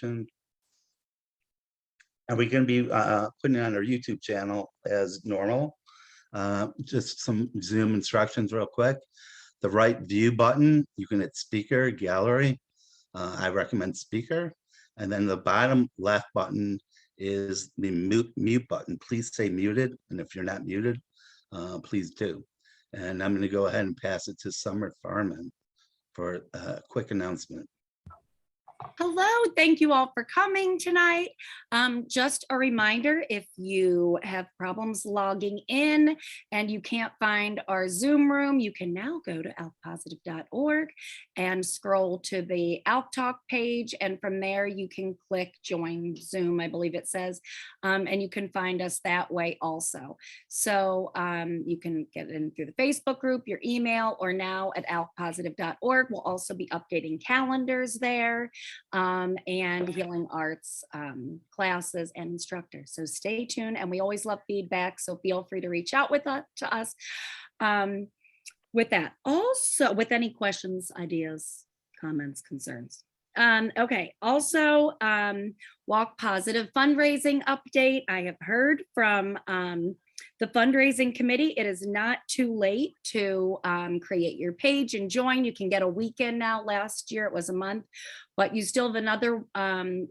And we're going to be putting it on our YouTube channel as normal. Just some Zoom instructions real quick. The right view button, you can hit speaker, gallery. I recommend speaker. And then the bottom left button is the mute button. Please stay muted. And if you're not muted, please do. And I'm going to go ahead and pass it to Summer Farman for a quick announcement. Hello, thank you all for coming tonight. Just a reminder, if you have problems logging in and you can't find our Zoom room, you can now go to ALKpositive.org and scroll to the ALKtALK page. And from there, you can click join Zoom, I believe it says, and you can find us that way also. So you can get in through the Facebook group, your email, or now at ALKpositive.org. We'll also be updating calendars there. And healing arts classes and instructors. So stay tuned, and we always love feedback, so feel free to reach out to us with that. Also, with any questions, ideas, comments, concerns. Okay, also Walk Positive fundraising update. I have heard from the fundraising committee. It is not too late to create your page and join. You can get a weekend now. Last year it was a month, but you still have another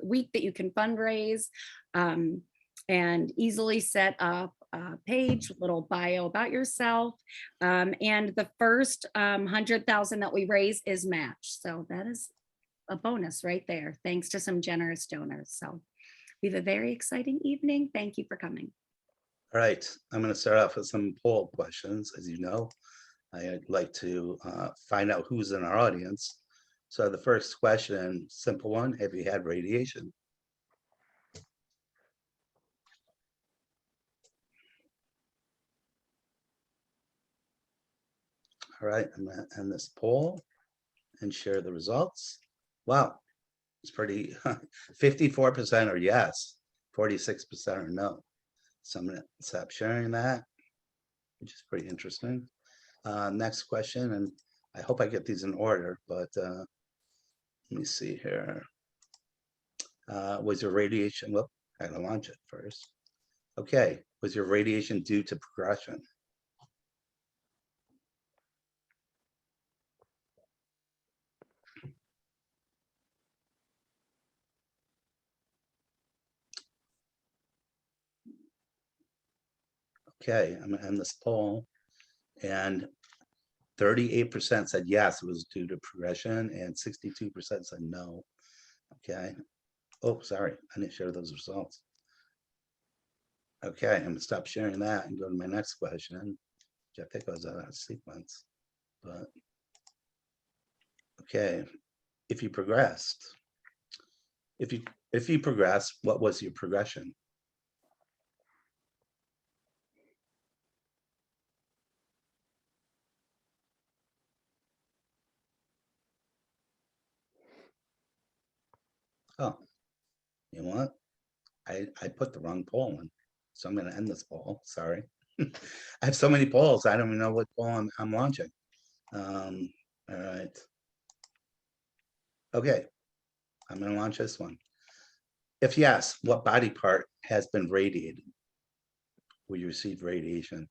week that you can fundraise and easily set up a page, little bio about yourself. And the first 100,000 that we raise is matched. So that is a bonus right there, thanks to some generous donors. So we have a very exciting evening. Thank you for coming. All right, I'm going to start off with some poll questions. As you know, I'd like to find out who's in our audience. So the first question, simple one, have you had radiation? All right, I'm going to end this poll and share the results. Wow, it's pretty, 54% are yes, 46% are no. So I'm going to stop sharing that, which is pretty interesting. Next question, and I hope I get these in order, but let me see here. Was your radiation, well, I gotta launch it first. Okay, was your radiation due to progression? Okay, I'm gonna end this poll, and 38% said yes, it was due to progression, and 62% said no. Okay. Oh, sorry, I didn't share those results. Okay, I'm gonna stop sharing that and go to my next question, which I think was out of sequence. But okay, if you progressed, if you progressed, what was your progression? Oh, you know what? I put the wrong poll in, so I'm going to end this poll. Sorry. I have so many polls. I don't even know what poll I'm launching. All right. Okay. I'm going to launch this one. If yes, what body part has been radiated? Will you receive radiation?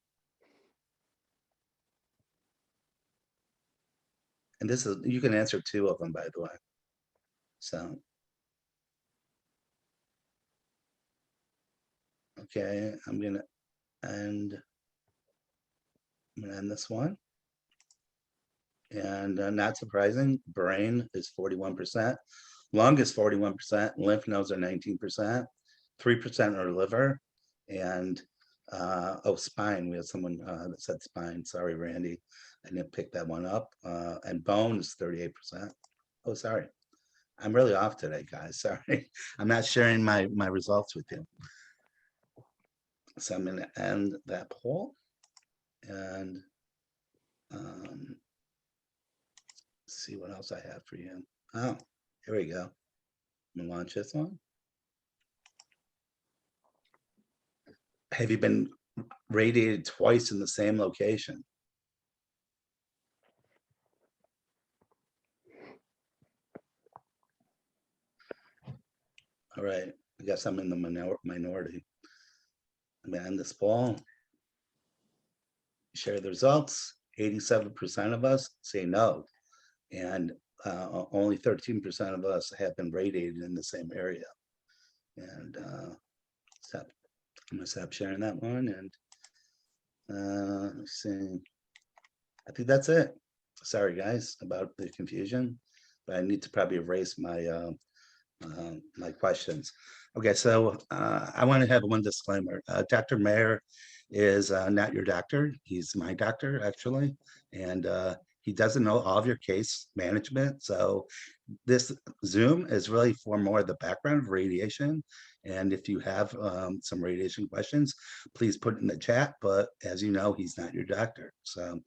And this is, you can answer 2 of them, by the way. So. Okay, I'm gonna end this one. And not surprising, brain is 41%, lung is 41%, lymph nodes are 19%, 3% are liver, and oh, spine. We have someone that said spine. Sorry, Randy, I didn't pick that one up. And bone is 38%. Oh, sorry, I'm really off today, guys. Sorry, I'm not sharing my results with you. So I'm going to end that poll and see what else I have for you. Oh, here we go. I'm going to launch this one. Have you been radiated twice in the same location? All right, I guess I'm in the minority. I'm gonna end this poll. Share the results. 87% of us say no, and only 13% of us have been radiated in the same area. And I'm gonna stop sharing that one. And let's see. I think that's it. Sorry, guys, about the confusion, but I need to probably erase my my questions. Okay, so I want to have one disclaimer. Dr. Maier is not your doctor. He's my doctor, actually, and he doesn't know all of your case management. So this Zoom is really for more of the background of radiation. And if you have some radiation questions, please put it in the chat. But as you know, he's not your doctor. So,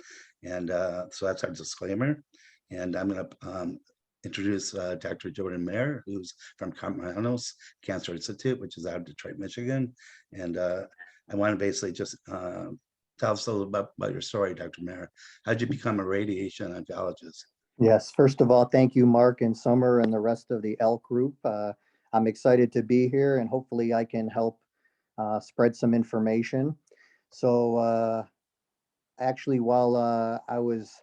and so that's our disclaimer. And I'm going to introduce Dr. Jordan Maier, who's from Karmanos Cancer Institute, which is out of Detroit, Michigan. And I want to basically just tell us a little about your story, Dr. Maier. How'd you become a radiation oncologist? Yes, first of all, thank you, Mark and Summer and the rest of the ALK group. I'm excited to be here and hopefully I can help spread some information. So actually, while I was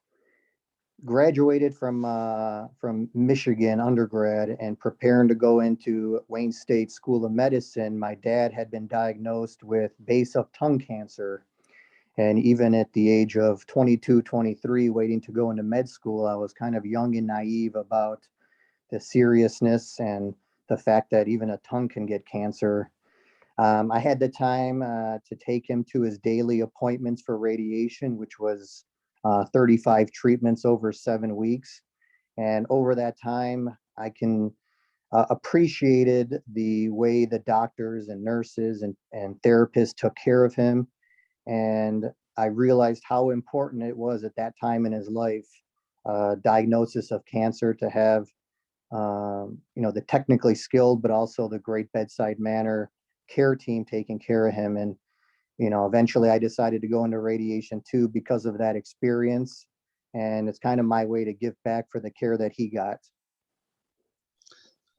graduated from Michigan undergrad and preparing to go into Wayne State School of Medicine, my dad had been diagnosed with base of tongue cancer. And even at the age of 22, 23, waiting to go into med school, I was kind of young and naive about the seriousness and the fact that even a tongue can get cancer. I had the time to take him to his daily appointments for radiation, which was 35 treatments over 7 weeks. And over that time, I can appreciated the way the doctors and nurses and therapists took care of him. And I realized how important it was at that time in his life, diagnosis of cancer, to have, the technically skilled, but also the great bedside manner care team taking care of him. And, eventually I decided to go into radiation too because of that experience. And it's kind of my way to give back for the care that he got.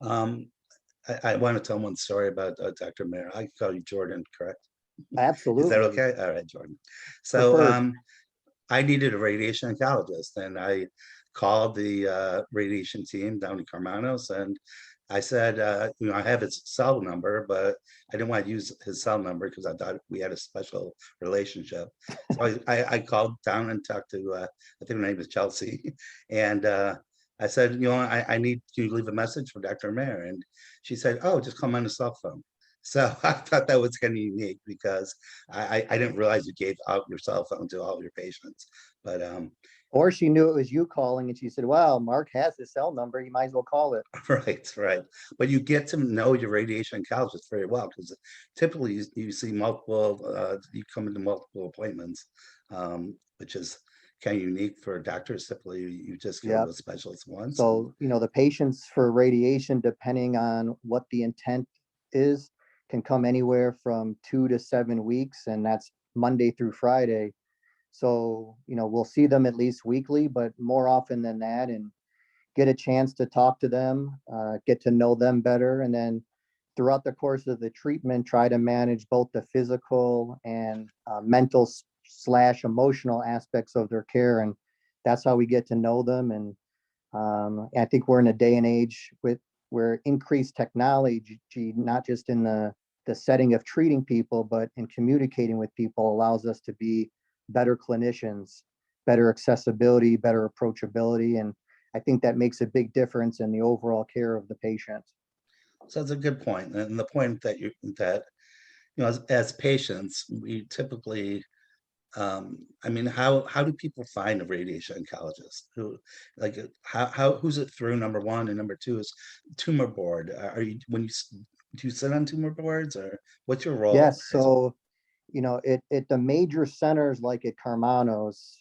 I want to tell one story about Dr. Maier. I can call you Jordan, correct? Absolutely. Is that okay? All right, Jordan. So I needed a radiation oncologist, and I called the radiation team down in Karmanos, and I said, I have his cell number, but I didn't want to use his cell number because I thought we had a special relationship. So I called down and talked to, I think her name is Chelsea, and I said, I need you to leave a message for Dr. Maier, and she said, oh, just call me on the cell phone. So I thought that was kind of unique because I didn't realize you gave out your cell phone to all your patients. But or she knew it was you calling and she said, well, Mark has his cell number, you might as well call it. Right. But you get to know your radiation oncologist very well because typically you see multiple, you come into multiple appointments, which is kind of unique for doctors. Typically you just go to a specialist once. So, the patients for radiation, depending on what the intent is, can come anywhere from 2 to 7 weeks, and that's Monday through Friday. So, we'll see them at least weekly, but more often than that, and get a chance to talk to them, get to know them better. And then throughout the course of the treatment, try to manage both the physical and mental / emotional aspects of their care. And that's how we get to know them. And I think we're in a day and age where increased technology, not just in the setting of treating people, but in communicating with people, allows us to be better clinicians, better accessibility, better approachability. And I think that makes a big difference in the overall care of the patient. So that's a good point. And the point that as patients, we typically, how do people find a radiation oncologist? Who's it through? Number one, and number two is tumor board. Do you sit on tumor boards, or what's your role? Yes. So, at the major centers like at Karmanos,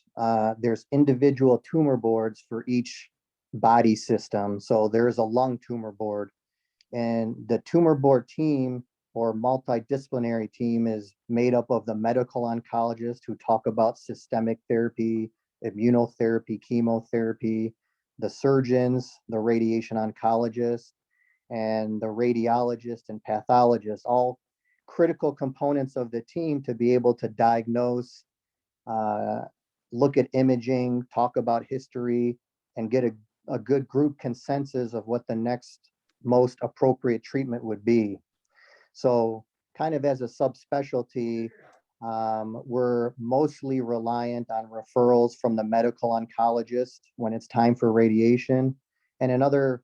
there's individual tumor boards for each body system. So there's a lung tumor board, and the tumor board team or multidisciplinary team is made up of the medical oncologists who talk about systemic therapy, immunotherapy, chemotherapy, the surgeons, the radiation oncologists, and the radiologist and pathologist, all critical components of the team to be able to diagnose, look at imaging, talk about history, and get a good group consensus of what the next most appropriate treatment would be. So kind of as a subspecialty, we're mostly reliant on referrals from the medical oncologist when it's time for radiation. And in other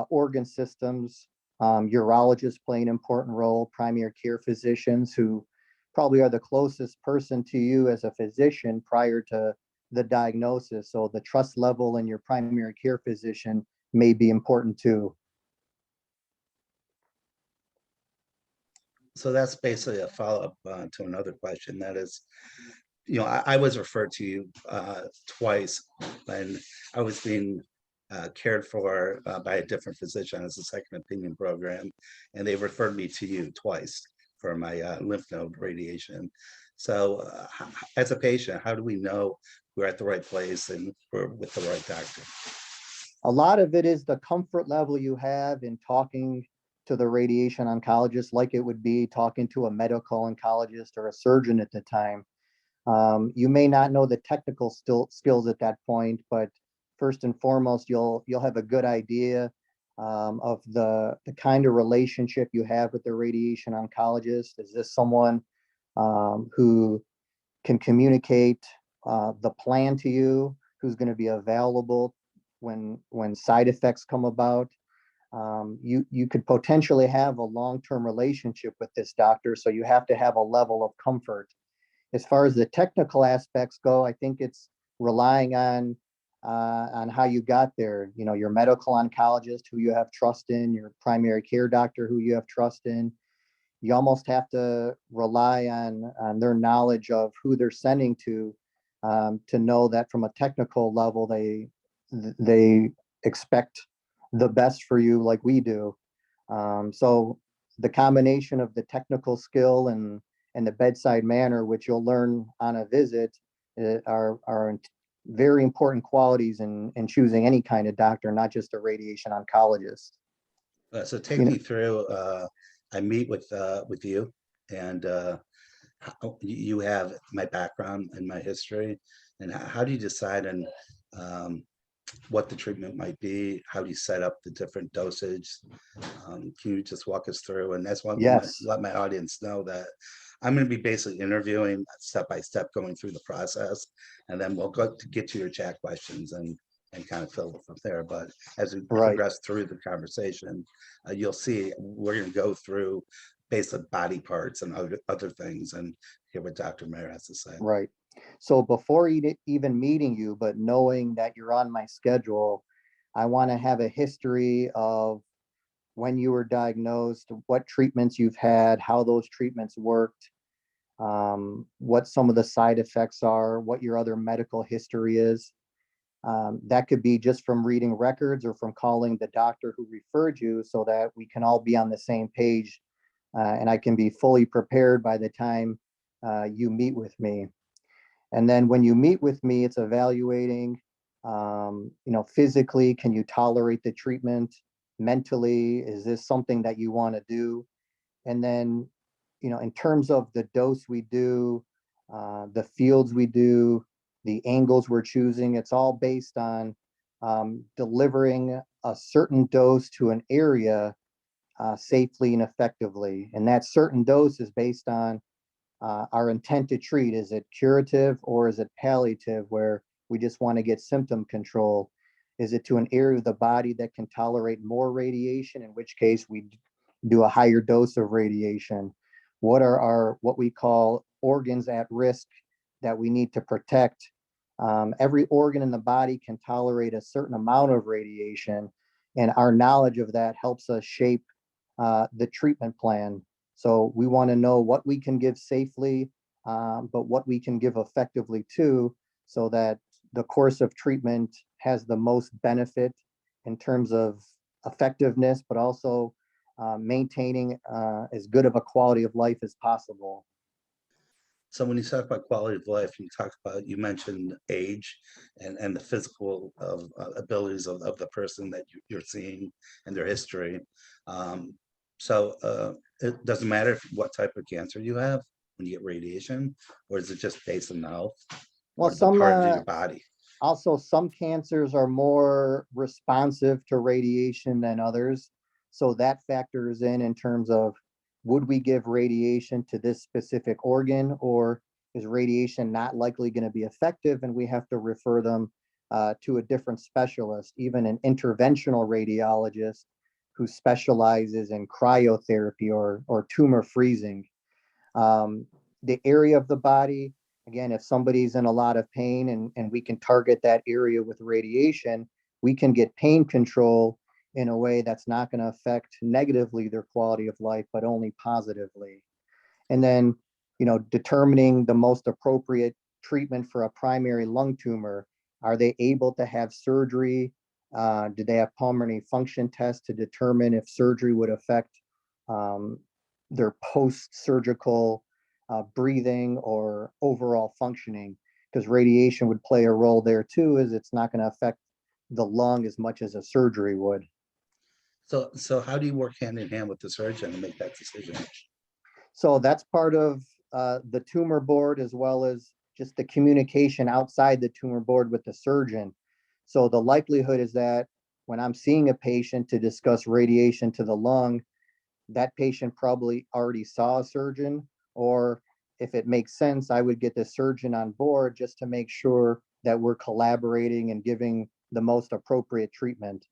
organ systems, urologists play an important role, primary care physicians who probably are the closest person to you as a physician prior to the diagnosis. So the trust level in your primary care physician may be important too. So that's basically a follow-up to another question. That is, I was referred to you twice when I was being cared for by a different physician as a second opinion program, and they referred me to you twice for my lymph node radiation. So as a patient, how do we know we're at the right place and we're with the right doctor? A lot of it is the comfort level you have in talking to the radiation oncologist, like it would be talking to a medical oncologist or a surgeon at the time. You may not know the technical skills at that point, but first and foremost, you'll have a good idea of the kind of relationship you have with the radiation oncologist. Is this someone who can communicate the plan to you, who's going to be available when side effects come about? You could potentially have a long-term relationship with this doctor, so you have to have a level of comfort. As far as the technical aspects go, I think it's relying on how you got there. Your medical oncologist, who you have trust in, your primary care doctor, who you have trust in. You almost have to rely on their knowledge of who they're sending to know that from a technical level, they expect the best for you, like we do. So the combination of the technical skill and the bedside manner, which you'll learn on a visit, are very important qualities in choosing any kind of doctor, not just a radiation oncologist. So take me through. I meet with you, and you have my background and my history, and how do you decide on what the treatment might be? How do you set up the different dosage? Can you just walk us through? And that's what Yes. let my audience know that I'm going to be basically interviewing step by step, going through the process, and then we'll go to get to your chat questions and kind of fill it from there. But as we progress through the conversation, you'll see we're going to go through basically body parts and other things and hear what Dr. Maier has to say. Right. So before even meeting you, but knowing that you're on my schedule, I want to have a history of when you were diagnosed, what treatments you've had, how those treatments worked, what some of the side effects are, what your other medical history is. That could be just from reading records or from calling the doctor who referred you, so that we can all be on the same page and I can be fully prepared by the time you meet with me. And then when you meet with me, it's evaluating, physically, can you tolerate the treatment? Mentally, is this something that you want to do? And then, in terms of the dose we do, the fields we do, the angles we're choosing, it's all based on delivering a certain dose to an area safely and effectively. And that certain dose is based on our intent to treat. Is it curative or is it palliative, where we just want to get symptom control? Is it to an area of the body that can tolerate more radiation, in which case we do a higher dose of radiation? What are what we call organs at risk that we need to protect? Every organ in the body can tolerate a certain amount of radiation, and our knowledge of that helps us shape the treatment plan. So we want to know what we can give safely, but what we can give effectively too, so that the course of treatment has the most benefit in terms of effectiveness, but also maintaining as good of a quality of life as possible. So when you talk about quality of life, you mentioned age and the physical abilities of the person that you're seeing and their history. Um, it doesn't matter what type of cancer you have when you get radiation, or is it just based on the health Well, or the part of your body? also some cancers are more responsive to radiation than others. So that factors in terms of, would we give radiation to this specific organ, or is radiation not likely going to be effective and we have to refer them to a different specialist, even an interventional radiologist who specializes in cryotherapy or tumor freezing. The area of the body, again, if somebody's in a lot of pain and we can target that area with radiation, we can get pain control in a way that's not going to affect negatively their quality of life, but only positively. And then, determining the most appropriate treatment for a primary lung tumor. Are they able to have surgery? Do they have pulmonary function tests to determine if surgery would affect their post-surgical breathing or overall functioning? Because radiation would play a role there too, as it's not going to affect the lung as much as a surgery would. So how do you work hand in hand with the surgeon to make that decision? So that's part of the tumor board, as well as just the communication outside the tumor board with the surgeon. So the likelihood is that when I'm seeing a patient to discuss radiation to the lung, that patient probably already saw a surgeon, or if it makes sense, I would get the surgeon on board just to make sure that we're collaborating and giving the most appropriate treatment.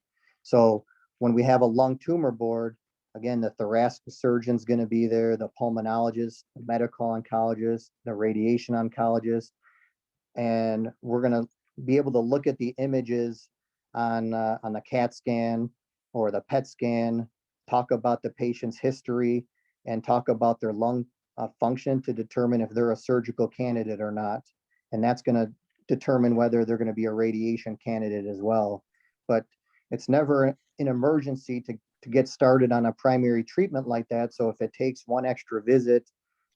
So when we have a lung tumor board, again, the thoracic surgeon's going to be there, the pulmonologist, the medical oncologist, the radiation oncologist, and we're going to be able to look at the images on the CAT scan or the PET scan, talk about the patient's history, and talk about their lung function to determine if they're a surgical candidate or not. And that's going to determine whether they're going to be a radiation candidate as well. But it's never an emergency to get started on a primary treatment like that. So if it takes one extra visit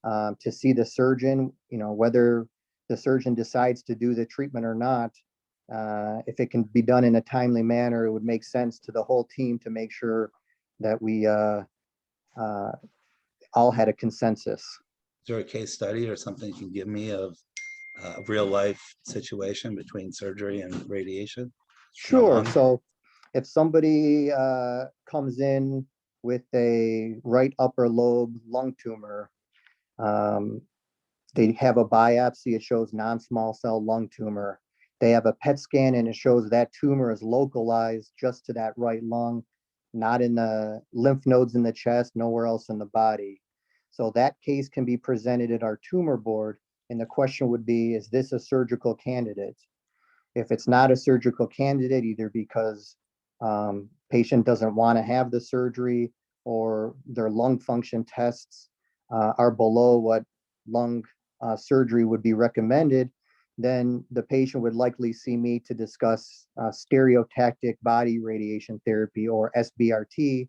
to see the surgeon, whether the surgeon decides to do the treatment or not, if it can be done in a timely manner, it would make sense to the whole team to make sure that we all had a consensus. Is there a case study or something you can give me of a real life situation between surgery and radiation? Sure. So if somebody comes in with a right upper lobe lung tumor, they have a biopsy, it shows non-small cell lung tumor. They have a PET scan and it shows that tumor is localized just to that right lung, not in the lymph nodes in the chest, nowhere else in the body. So that case can be presented at our tumor board. And the question would be, is this a surgical candidate? If it's not a surgical candidate, either because patient doesn't want to have the surgery or their lung function tests are below what lung surgery would be recommended, then the patient would likely see me to discuss stereotactic body radiation therapy, or SBRT,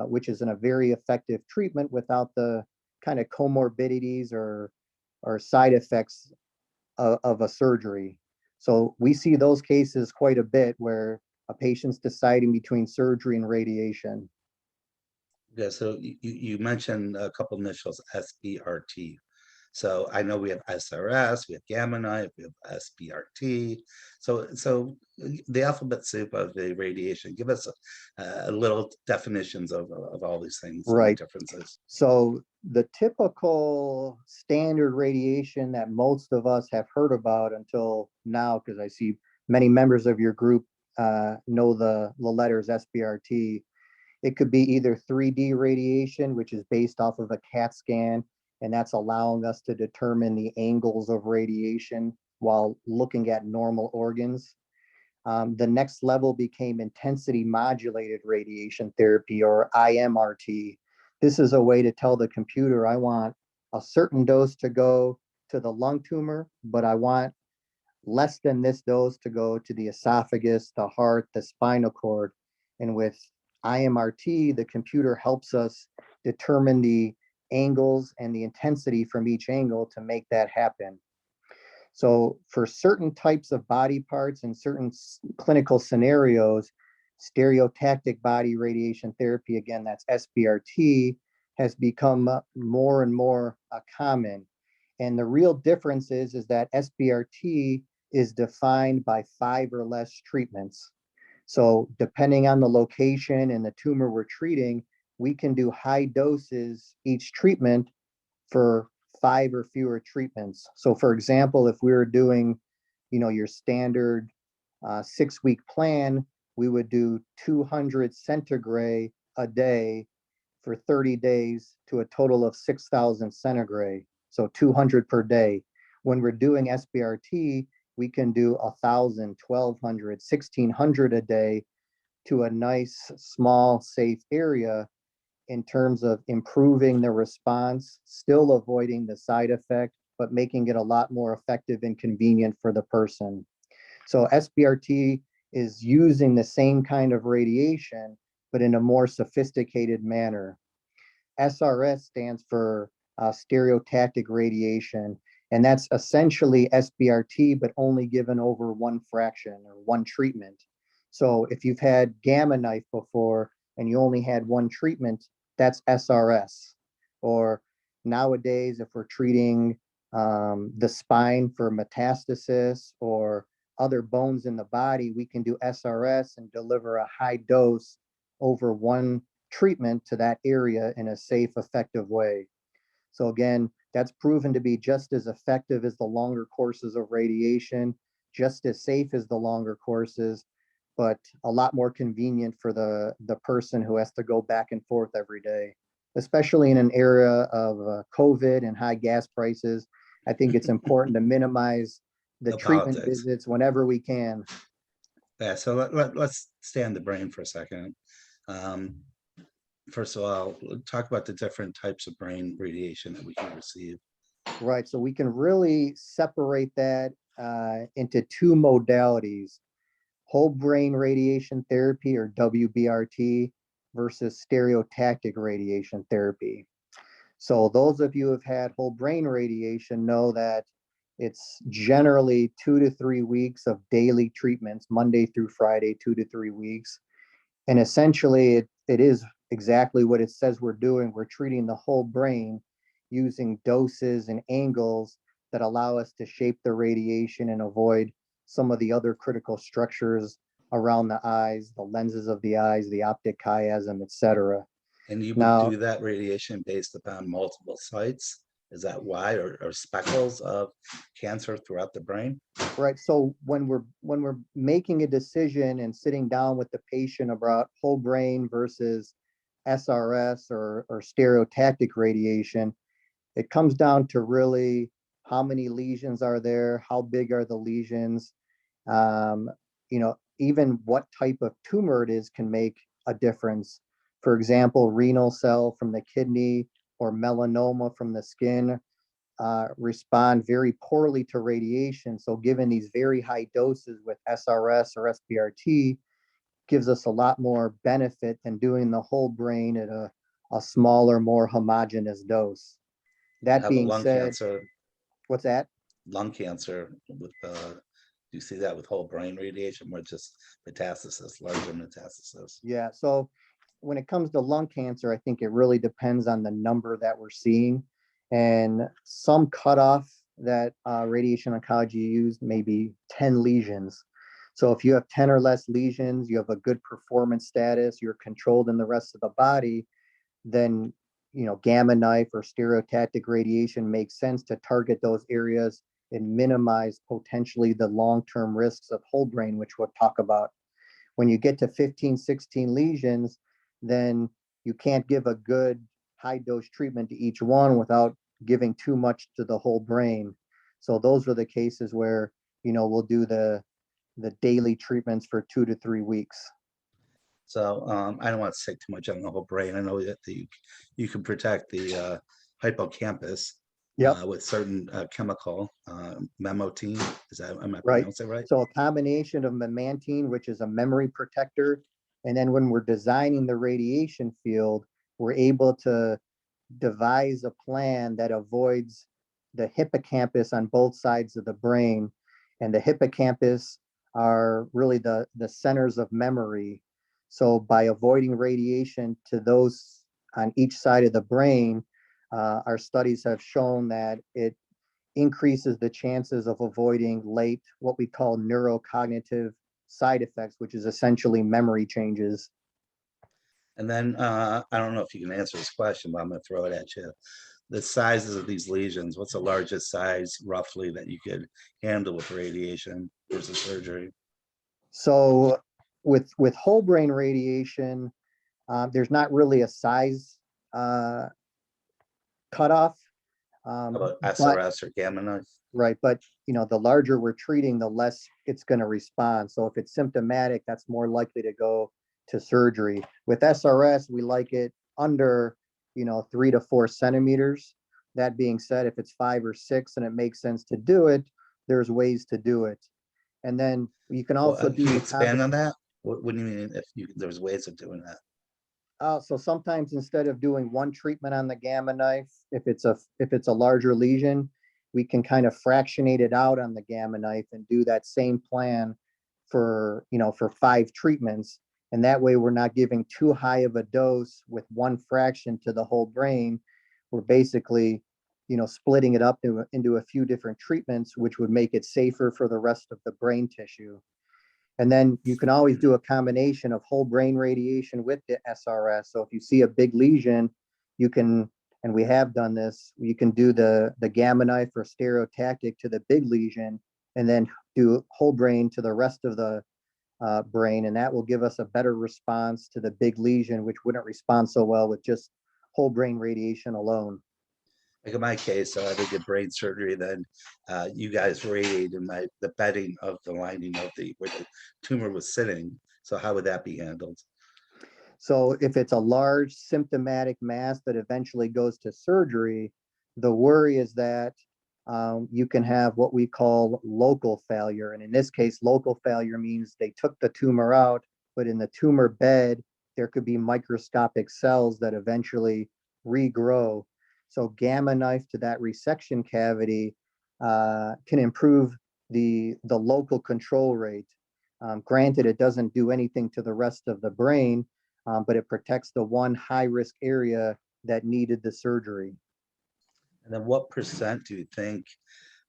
which is a very effective treatment without the kind of comorbidities or side effects of a surgery. So we see those cases quite a bit where a patient's deciding between surgery and radiation. Yeah, so you mentioned a couple initials, SBRT. So I know we have SRS, we have gamma knife, we have SBRT. So the alphabet soup of the radiation. Give us a little definitions of all these things, Right. and the differences. So the typical standard radiation that most of us have heard about until now, because I see many members of your group know the letters SBRT. It could be either 3D radiation, which is based off of a CAT scan, and that's allowing us to determine the angles of radiation while looking at normal organs. The next level became intensity modulated radiation therapy, or IMRT. This is a way to tell the computer, I want a certain dose to go to the lung tumor, but I want less than this dose to go to the esophagus, the heart, the spinal cord. And with IMRT, the computer helps us determine the angles and the intensity from each angle to make that happen. So for certain types of body parts and certain clinical scenarios, stereotactic body radiation therapy, again, that's SBRT, has become more and more common. And the real difference is that SBRT is defined by 5 or less treatments. So depending on the location and the tumor we're treating, we can do high doses each treatment for 5 or fewer treatments. So for example, if we were doing, your standard 6-week plan, we would do 200 centigrade a day for 30 days to a total of 6,000 centigrade. So 200 per day. When we're doing SBRT, we can do 1,000, 1,200, 1,600 a day to a nice, small, safe area in terms of improving the response, still avoiding the side effect, but making it a lot more effective and convenient for the person. So SBRT is using the same kind of radiation, but in a more sophisticated manner. SRS stands for stereotactic radiation, and that's essentially SBRT, but only given over 1 fraction or 1 treatment. So if you've had gamma knife before and you only had 1 treatment, that's SRS. Or nowadays, if we're treating the spine for metastasis or other bones in the body, we can do SRS and deliver a high dose over 1 treatment to that area in a safe, effective way. So again, that's proven to be just as effective as the longer courses of radiation, just as safe as the longer courses, but a lot more convenient for the person who has to go back and forth every day, especially in an era of COVID and high gas prices. I think it's important to minimize the treatment visits whenever we can. Yeah, so let's stay on the brain for a second. First of all, talk about the different types of brain radiation that we can receive. Right, so we can really separate that into 2 modalities: whole brain radiation therapy, or WBRT, versus stereotactic radiation therapy. So those of you who have had whole brain radiation know that it's generally 2 to 3 weeks of daily treatments, Monday through Friday, 2 to 3 weeks. And essentially it is exactly what it says we're doing. We're treating the whole brain using doses and angles that allow us to shape the radiation and avoid some of the other critical structures around the eyes, the lenses of the eyes, the optic chiasm, etc. And you Now, would do that radiation based upon multiple sites? Is that why, or speckles of cancer throughout the brain? right. So when we're making a decision and sitting down with the patient about whole brain versus SRS or stereotactic radiation, it comes down to really how many lesions are there, how big are the lesions, even what type of tumor it is can make a difference. For example, renal cell from the kidney or melanoma from the skin respond very poorly to radiation. So given these very high doses with SRS or SBRT gives us a lot more benefit than doing the whole brain at a smaller, more homogeneous dose. That How about being lung said, cancer? what's that? Lung cancer with do you see that with whole brain radiation or just metastasis, larger metastasis? Yeah, so when it comes to lung cancer, I think it really depends on the number that we're seeing. And some cutoff that radiation oncology used may be 10 lesions. So if you have 10 or less lesions, you have a good performance status, you're controlled in the rest of the body, then gamma knife or stereotactic radiation makes sense to target those areas and minimize potentially the long-term risks of whole brain, which we'll talk about. When you get to 15, 16 lesions, then you can't give a good high dose treatment to each one without giving too much to the whole brain. So those are the cases where, we'll do the daily treatments for 2 to 3 weeks. So I don't want to say too much on the whole brain. I know that you can protect the hippocampus with certain chemical memantine. Am I Right. pronouncing it right? So a combination of memantine, which is a memory protector, and then when we're designing the radiation field, we're able to devise a plan that avoids the hippocampus on both sides of the brain. And the hippocampus are really the centers of memory. So by avoiding radiation to those on each side of the brain, our studies have shown that it increases the chances of avoiding late, what we call neurocognitive side effects, which is essentially memory changes. And then I don't know if you can answer this question, but I'm going to throw it at you. The sizes of these lesions, what's the largest size roughly that you could handle with radiation versus surgery? So with whole brain radiation, there's not really a size cutoff. How about But SRS or gamma knife? right, but the larger we're treating, the less it's going to respond. So if it's symptomatic, that's more likely to go to surgery. With SRS, we like it under 3 to 4 centimeters. That being said, if it's 5 or 6 and it makes sense to do it, there's ways to do it. And then you can Well, also can you do expand on that? What do you mean if there's ways of doing that? so sometimes instead of doing one treatment on the gamma knife, if it's a larger lesion, we can kind of fractionate it out on the gamma knife and do that same plan for 5 treatments. And that way we're not giving too high of a dose with one fraction to the whole brain. We're basically, splitting it up into a few different treatments, which would make it safer for the rest of the brain tissue. And then you can always do a combination of whole brain radiation with the SRS. So if you see a big lesion, you can, and we have done this, you can do the gamma knife or stereotactic to the big lesion and then do whole brain to the rest of the brain. And that will give us a better response to the big lesion, which wouldn't respond so well with just whole brain radiation alone. Like in my case, I did get brain surgery. Then you guys radiated the bedding of the lining of where the tumor was sitting. So how would that be handled? So if it's a large symptomatic mass that eventually goes to surgery, the worry is that you can have what we call local failure. And in this case, local failure means they took the tumor out, but in the tumor bed, there could be microscopic cells that eventually regrow. So gamma knife to that resection cavity can improve the local control rate. Granted, it doesn't do anything to the rest of the brain, but it protects the one high risk area that needed the surgery. And then what percent do you think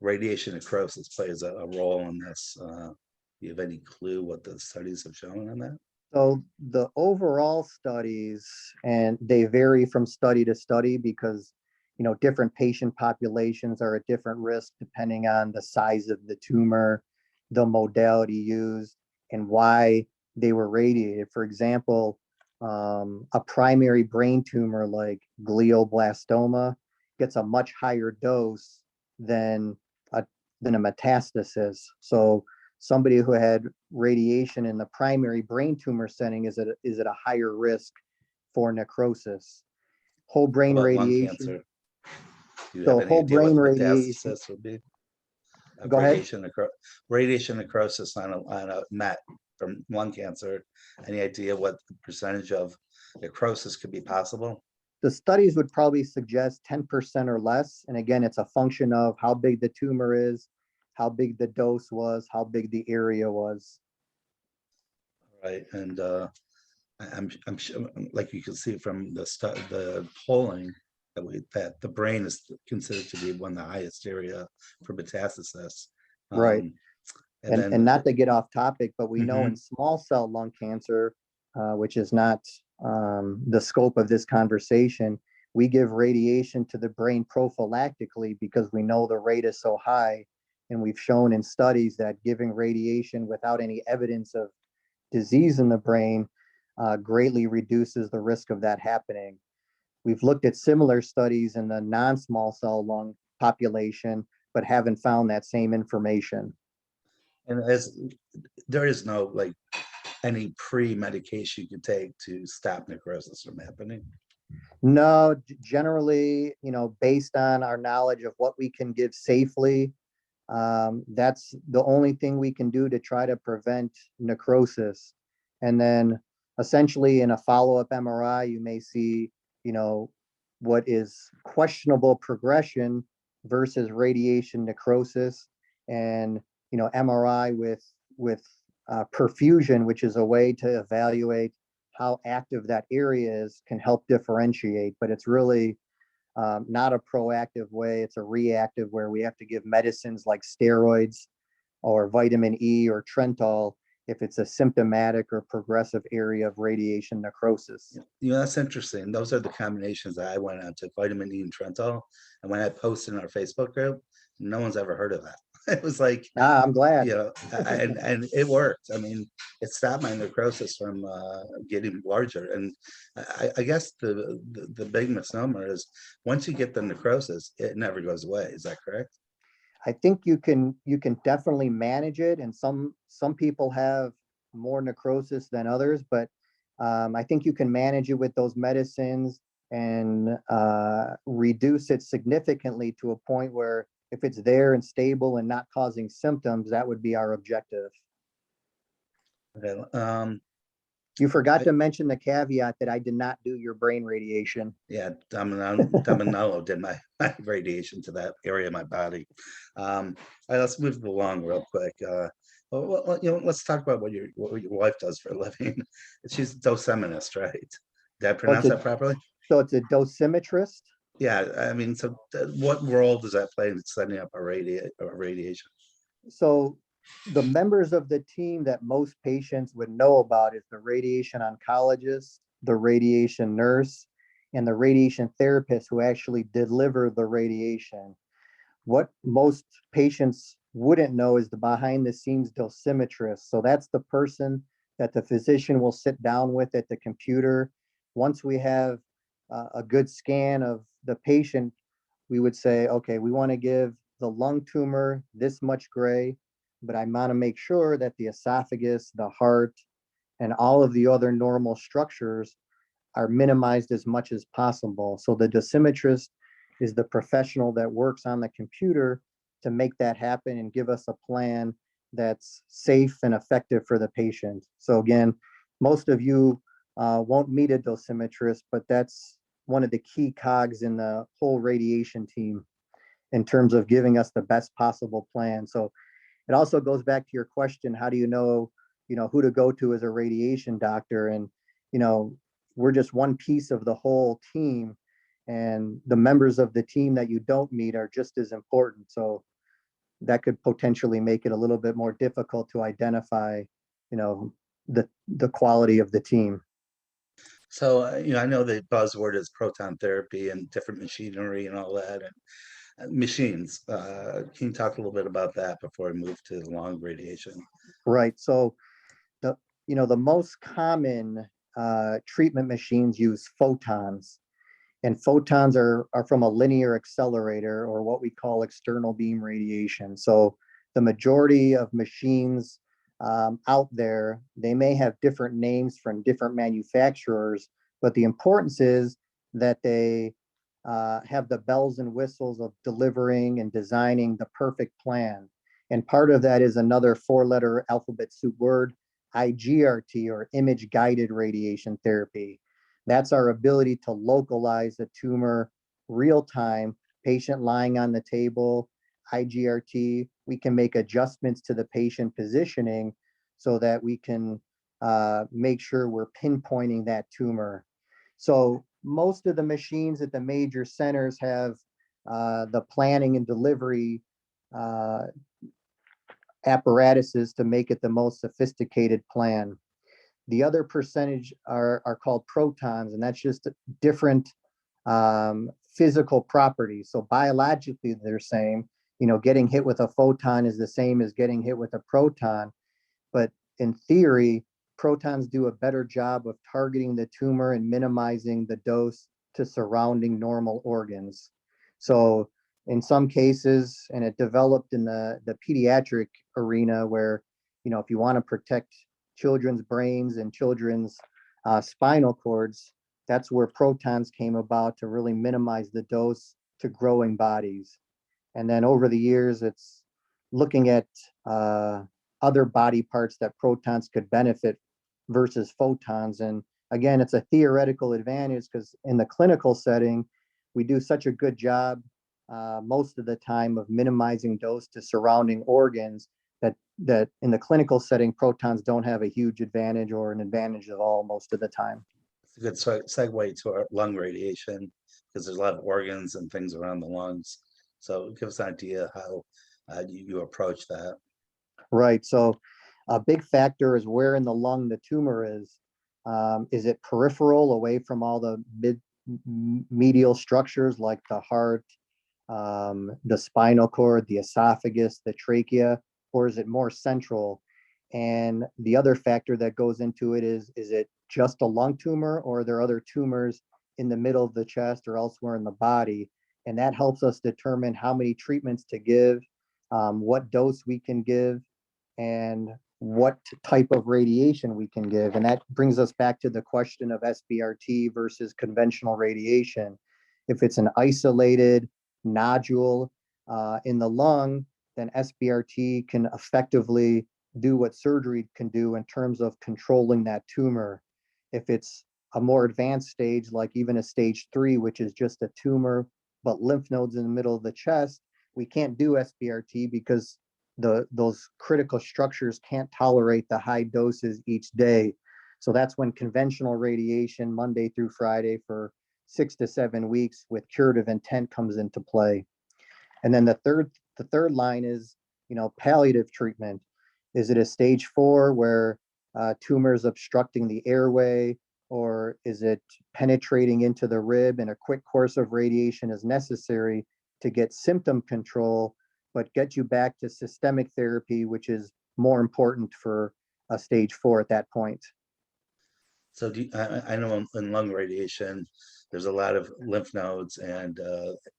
radiation necrosis plays a role in this? Do you have any clue what the studies have shown on that? So the overall studies, and they vary from study to study because different patient populations are at different risk depending on the size of the tumor, the modality used, and why they were radiated. For example, a primary brain tumor like glioblastoma gets a much higher dose than a metastasis. So somebody who had radiation in the primary brain tumor setting is at a higher risk for necrosis. Whole brain How about lung radiation. cancer? Do you So have any whole idea what brain radiation. metastasis would be? Go ahead. Radiation necrosis on a met from lung cancer. Any idea what the percentage of necrosis could be possible? The studies would probably suggest 10% or less. And again, it's a function of how big the tumor is, how big the dose was, how big the area was. Right, and I'm sure, like you can see from the polling that the brain is considered to be one of the highest area for metastasis. Right. And then, And not to get off topic, but we know Mhm. in small cell lung cancer, which is not the scope of this conversation, we give radiation to the brain prophylactically because we know the rate is so high. And we've shown in studies that giving radiation without any evidence of disease in the brain greatly reduces the risk of that happening. We've looked at similar studies in the non-small cell lung population, but haven't found that same information. and as there is no like any pre-medication you can take to stop necrosis from happening. No, generally, based on our knowledge of what we can give safely, that's the only thing we can do to try to prevent necrosis. And then essentially in a follow-up MRI, you may see, what is questionable progression versus radiation necrosis, and MRI with perfusion, which is a way to evaluate how active that area is, can help differentiate. But it's really not a proactive way. It's a reactive where we have to give medicines like steroids or vitamin E or Trentol if it's a symptomatic or progressive area of radiation necrosis. That's interesting. Those are the combinations that I went on to, vitamin E and Trentol. And when I posted in our Facebook group, no one's ever heard of that. It was like, I'm glad. And it worked. I mean, it stopped my necrosis from getting larger. And I guess the big misnomer is once you get the necrosis, it never goes away. Is that correct? I think you can definitely manage it, and some people have more necrosis than others, but I think you can manage it with those medicines and reduce it significantly to a point where if it's there and stable and not causing symptoms, that would be our objective. Okay. You forgot to mention the caveat that I did not do your brain radiation. Yeah, Domino did my radiation to that area of my body. All right, let's move along real quick. Let's talk about what your wife does for a living. She's a dosimetrist, right? Did I pronounce that properly? So it's a dosimetrist. Yeah, I mean, so what role does that play in setting up a radiation? So the members of the team that most patients would know about is the radiation oncologist, the radiation nurse, and the radiation therapist who actually deliver the radiation. What most patients wouldn't know is the behind the scenes dosimetrist. So that's the person that the physician will sit down with at the computer. Once we have a good scan of the patient, we would say, okay, we want to give the lung tumor this much gray, but I want to make sure that the esophagus, the heart, and all of the other normal structures are minimized as much as possible. So the dosimetrist is the professional that works on the computer to make that happen and give us a plan that's safe and effective for the patient. So again, most of you won't meet a dosimetrist, but that's one of the key cogs in the whole radiation team in terms of giving us the best possible plan. So it also goes back to your question, how do you know who to go to as a radiation doctor? And, we're just one piece of the whole team, and the members of the team that you don't meet are just as important. So that could potentially make it a little bit more difficult to identify, the quality of the team. So, I know the buzzword is proton therapy and different machinery and all that, and machines. Can you talk a little bit about that before we move to long radiation? Right. So the most common treatment machines use photons, and photons are from a linear accelerator, or what we call external beam radiation. So the majority of machines out there, they may have different names from different manufacturers, but the importance is that they have the bells and whistles of delivering and designing the perfect plan. And part of that is another 4-letter alphabet soup word, IGRT, or image guided radiation therapy. That's our ability to localize a tumor real time, patient lying on the table. IGRT, we can make adjustments to the patient positioning so that we can make sure we're pinpointing that tumor. So most of the machines at the major centers have the planning and delivery apparatuses to make it the most sophisticated plan. The other percentage are called protons, and that's just different physical properties. So biologically, they're same. Getting hit with a photon is the same as getting hit with a proton. But in theory, protons do a better job of targeting the tumor and minimizing the dose to surrounding normal organs. So in some cases, and it developed in the pediatric arena where, if you want to protect children's brains and children's spinal cords, that's where protons came about to really minimize the dose to growing bodies. And then over the years, it's looking at other body parts that protons could benefit versus photons. And again, it's a theoretical advantage because in the clinical setting, we do such a good job most of the time of minimizing dose to surrounding organs that in the clinical setting, protons don't have a huge advantage or an advantage at all most of the time. It's a good segue to our lung radiation, because there's a lot of organs and things around the lungs. So give us an idea how you approach that. Right. So a big factor is where in the lung the tumor is. Is it peripheral, away from all the medial structures like the heart, the spinal cord, the esophagus, the trachea, or is it more central? And the other factor that goes into it is it just a lung tumor, or are there other tumors in the middle of the chest or elsewhere in the body? And that helps us determine how many treatments to give, what dose we can give, and what type of radiation we can give. And that brings us back to the question of SBRT versus conventional radiation. If it's an isolated nodule in the lung, then SBRT can effectively do what surgery can do in terms of controlling that tumor. If it's a more advanced stage, like even a stage 3, which is just a tumor, but lymph nodes in the middle of the chest, we can't do SBRT because those critical structures can't tolerate the high doses each day. So that's when conventional radiation, Monday through Friday for 6 to 7 weeks with curative intent, comes into play. And then the third line is, palliative treatment. Is it a stage 4 where tumors obstructing the airway, or is it penetrating into the rib and a quick course of radiation is necessary to get symptom control, but get you back to systemic therapy, which is more important for a stage 4 at that point? So I know in lung radiation, there's a lot of lymph nodes and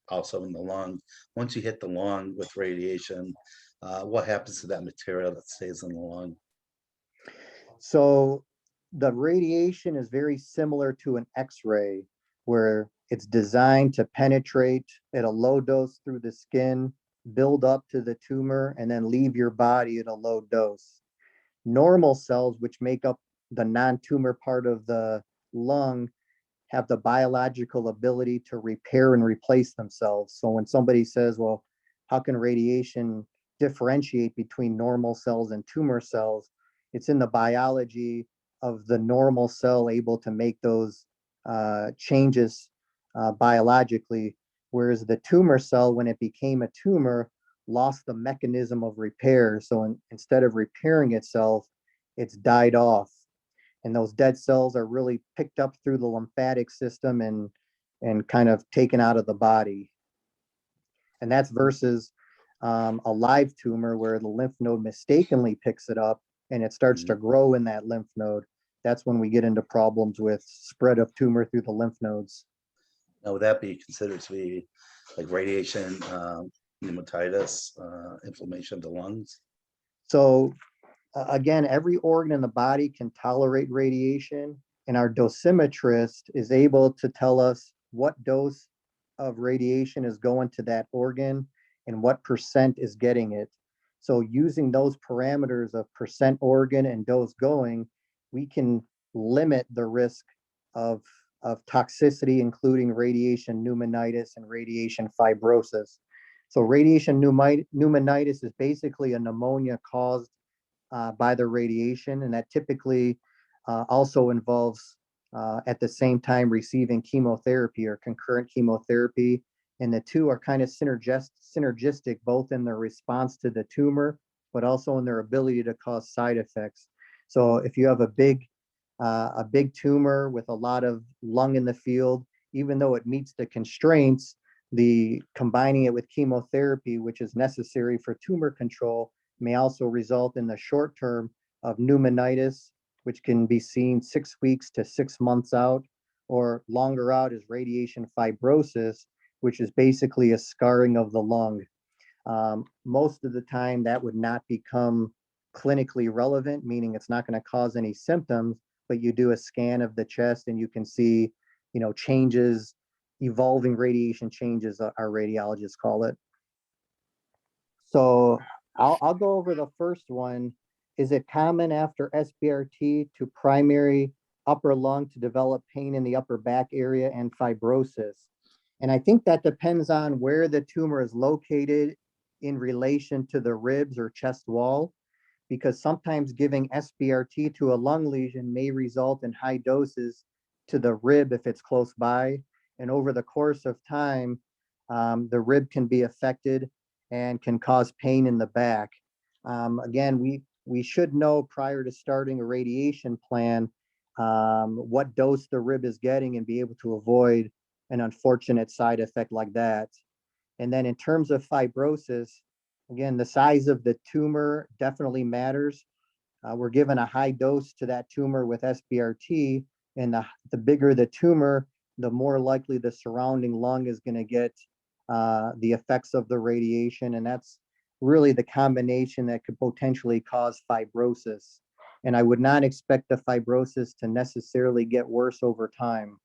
also in the lung. Once you hit the lung with radiation, what happens to that material that stays in the lung? So the radiation is very similar to an X-ray, where it's designed to penetrate at a low dose through the skin, build up to the tumor, and then leave your body at a low dose. Normal cells, which make up the non-tumor part of the lung, have the biological ability to repair and replace themselves. So when somebody says, well, how can radiation differentiate between normal cells and tumor cells? It's in the biology of the normal cell able to make those changes biologically, whereas the tumor cell, when it became a tumor, lost the mechanism of repair. So instead of repairing itself, it's died off. And those dead cells are really picked up through the lymphatic system and kind of taken out of the body. And that's versus a live tumor where the lymph node mistakenly picks it up and it starts to grow in that lymph node. That's when we get into problems with spread of tumor through the lymph nodes. Now, would that be considered to be like radiation pneumonitis, inflammation of the lungs? So again, every organ in the body can tolerate radiation, and our dosimetrist is able to tell us what dose of radiation is going to that organ and what percent is getting it. So using those parameters of percent organ and dose going, we can limit the risk of toxicity, including radiation pneumonitis and radiation fibrosis. So radiation pneumonitis is basically a pneumonia caused by the radiation, and that typically also involves at the same time receiving chemotherapy or concurrent chemotherapy. And the two are kind of synergistic, both in their response to the tumor, but also in their ability to cause side effects. So if you have a big tumor with a lot of lung in the field, even though it meets the constraints, the combining it with chemotherapy, which is necessary for tumor control, may also result in the short term of pneumonitis, which can be seen 6 weeks to 6 months out, or longer out is radiation fibrosis, which is basically a scarring of the lung. Most of the time that would not become clinically relevant, meaning it's not going to cause any symptoms, but you do a scan of the chest and you can see, changes, evolving radiation changes, our radiologists call it. So I'll go over the first one. Is it common after SBRT to primary upper lung to develop pain in the upper back area and fibrosis? And I think that depends on where the tumor is located in relation to the ribs or chest wall, because sometimes giving SBRT to a lung lesion may result in high doses to the rib if it's close by. And over the course of time, the rib can be affected and can cause pain in the back. Again, we should know prior to starting a radiation plan what dose the rib is getting and be able to avoid an unfortunate side effect like that. And then in terms of fibrosis, again, the size of the tumor definitely matters. We're given a high dose to that tumor with SBRT, and the bigger the tumor, the more likely the surrounding lung is going to get the effects of the radiation. And that's really the combination that could potentially cause fibrosis. And I would not expect the fibrosis to necessarily get worse over time.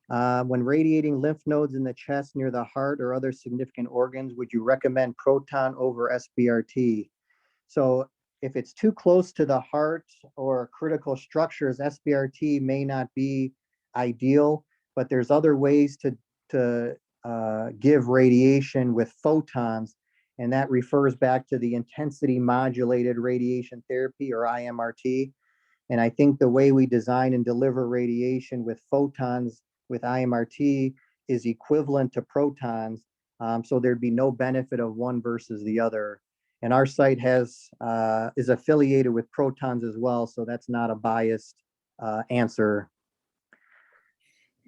When radiating lymph nodes in the chest near the heart or other significant organs, would you recommend proton over SBRT? So if it's too close to the heart or critical structures, SBRT may not be ideal, but there's other ways to give radiation with photons, and that refers back to the intensity modulated radiation therapy, or IMRT. And I think the way we design and deliver radiation with photons with IMRT is equivalent to protons. So there'd be no benefit of one versus the other. And our site is affiliated with protons as well. So that's not a biased answer.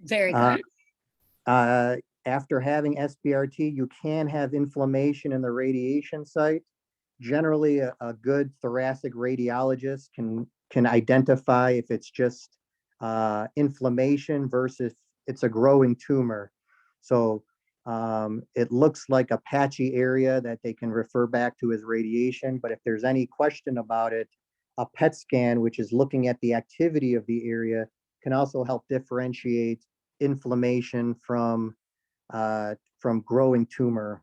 Very good. After having SBRT, you can have inflammation in the radiation site. Generally, a good thoracic radiologist can identify if it's just inflammation versus it's a growing tumor. So it looks like a patchy area that they can refer back to as radiation. But if there's any question about it, a PET scan, which is looking at the activity of the area, can also help differentiate inflammation from growing tumor.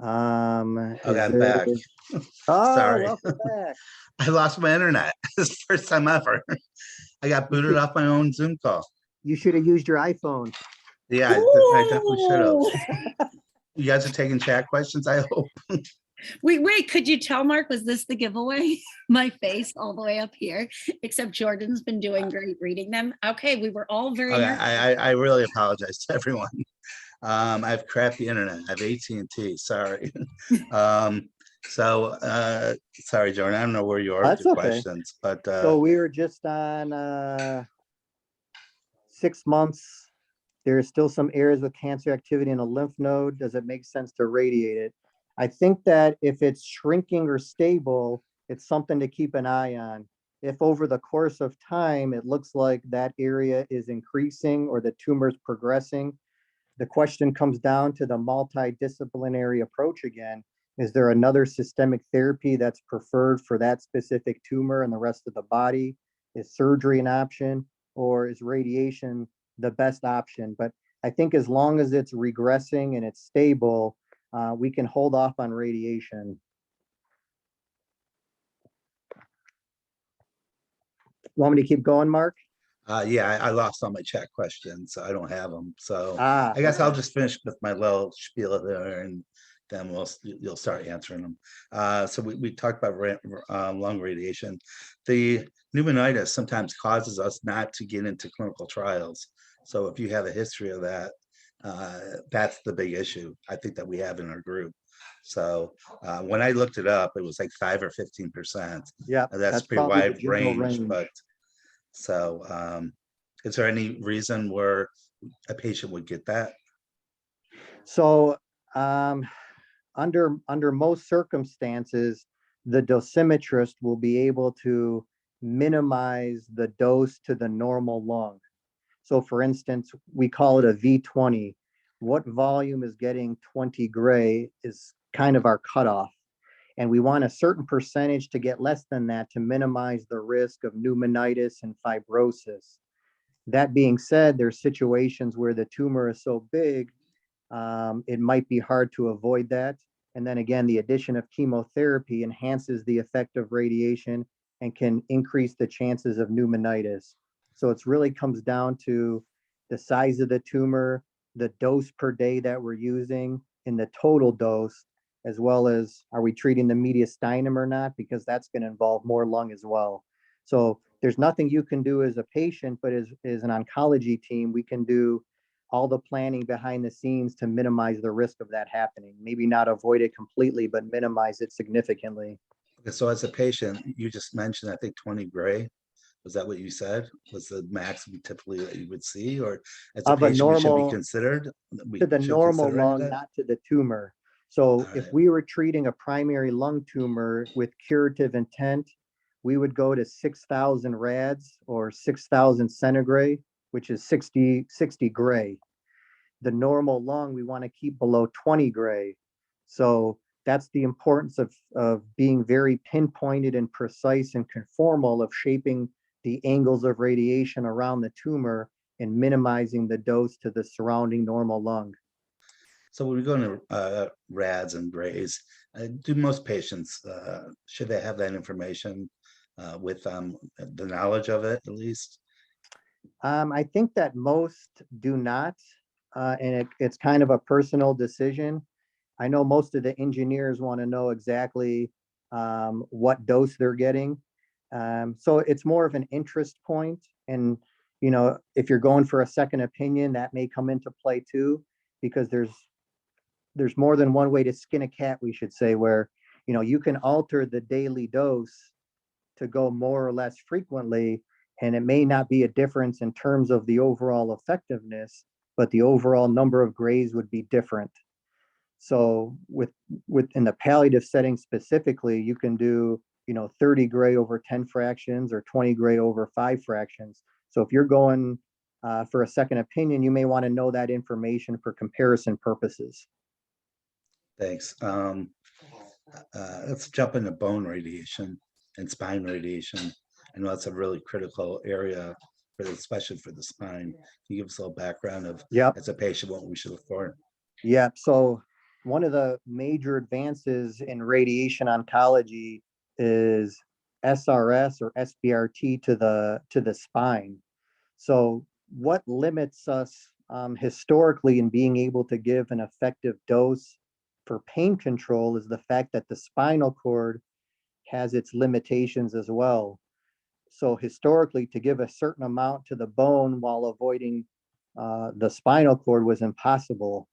Okay, I'm back. Oh, Sorry. welcome back. I lost my internet. This is the first time ever. I got booted off my own Zoom call. You should have used your iPhone. Yeah, I definitely should have. Ooh. You guys are taking chat questions, I hope. Wait, could you tell, Mark, was this the giveaway? My face all the way up here, except Jordan's been doing great reading them. Okay, we were all very Okay, nervous. I really apologize to everyone. I have crappy internet. I have AT&T, sorry. Sorry, Jordan, I don't know where you are with That's your okay. questions, but So we were just on 6 months. There is still some areas with cancer activity in a lymph node. Does it make sense to radiate it? I think that if it's shrinking or stable, it's something to keep an eye on. If over the course of time, it looks like that area is increasing or the tumor is progressing, the question comes down to the multidisciplinary approach again. Is there another systemic therapy that's preferred for that specific tumor and the rest of the body? Is surgery an option, or is radiation the best option? But I think as long as it's regressing and it's stable, we can hold off on radiation. Want me to keep going, Mark? yeah, I lost all my chat questions, so I don't have them. So Ah, I guess I'll okay. just finish with my little spiel there, and then you'll start answering them. So we talked about lung radiation. The pneumonitis sometimes causes us not to get into clinical trials. So if you have a history of that, that's the big issue I think that we have in our group. So when I looked it up, it was like 5 or 15%. Yeah, That's pretty probably the wide general range, range. but so is there any reason where a patient would get that? So under most circumstances, the dosimetrist will be able to minimize the dose to the normal lung. So for instance, we call it a V20. What volume is getting 20 gray is kind of our cutoff. And we want a certain percentage to get less than that to minimize the risk of pneumonitis and fibrosis. That being said, there's situations where the tumor is so big, it might be hard to avoid that. And then again, the addition of chemotherapy enhances the effect of radiation and can increase the chances of pneumonitis. So it's really comes down to the size of the tumor, the dose per day that we're using, and the total dose, as well as are we treating the mediastinum or not, because that's going to involve more lung as well. So there's nothing you can do as a patient, but as an oncology team, we can do all the planning behind the scenes to minimize the risk of that happening. Maybe not avoid it completely, but minimize it significantly. Okay, so as a patient, you just mentioned, I think 20 gray. Was that what you said? Was the maximum typically that you would see, or as a Of a patient, we should be normal, considered? We to the should normal consider any of lung, that? not to the tumor. So All if right. we were treating a primary lung tumor with curative intent, we would go to 6,000 rads or 6,000 centigrade, which is 60 gray. The normal lung, we want to keep below 20 gray. So that's the importance of being very pinpointed and precise and conformal of shaping the angles of radiation around the tumor and minimizing the dose to the surrounding normal lung. So when we go into RADS and grays, do most patients, should they have that information with the knowledge of it at least? I think that most do not, and it's kind of a personal decision. I know most of the engineers want to know exactly what dose they're getting. So it's more of an interest point. And, you know, if you're going for a second opinion, that may come into play too, because there's more than one way to skin a cat, we should say, where, you know, you can alter the daily dose to go more or less frequently, and it may not be a difference in terms of the overall effectiveness, but the overall number of grays would be different. So within the palliative setting specifically, you can do, you know, 30 gray over 10 fractions or 20 gray over 5 fractions. So if you're going for a second opinion, you may want to know that information for comparison purposes. Thanks. Let's jump into bone radiation and spine radiation. I know that's a really critical area, especially for the spine. Can you give us a little background of, Yep. as a patient, what we should look for? Yeah. So one of the major advances in radiation oncology is SRS or SBRT to the spine. So what limits us historically in being able to give an effective dose for pain control is the fact that the spinal cord has its limitations as well. So historically, to give a certain amount to the bone while avoiding the spinal cord was impossible.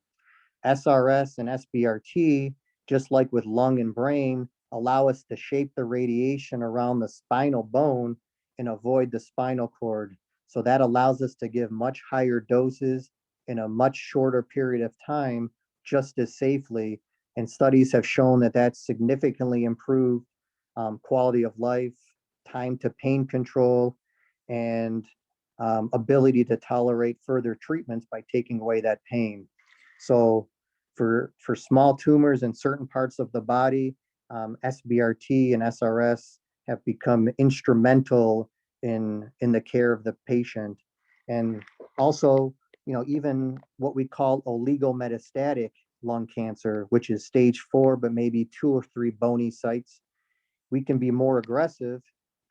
SRS and SBRT, just like with lung and brain, allow us to shape the radiation around the spinal bone and avoid the spinal cord. So that allows us to give much higher doses in a much shorter period of time, just as safely. And studies have shown that that's significantly improved quality of life, time to pain control, and ability to tolerate further treatments by taking away that pain. So for small tumors in certain parts of the body, SBRT and SRS have become instrumental in the care of the patient. And also, you know, even what we call oligometastatic lung cancer, which is stage 4, but maybe 2 or 3 bony sites, we can be more aggressive,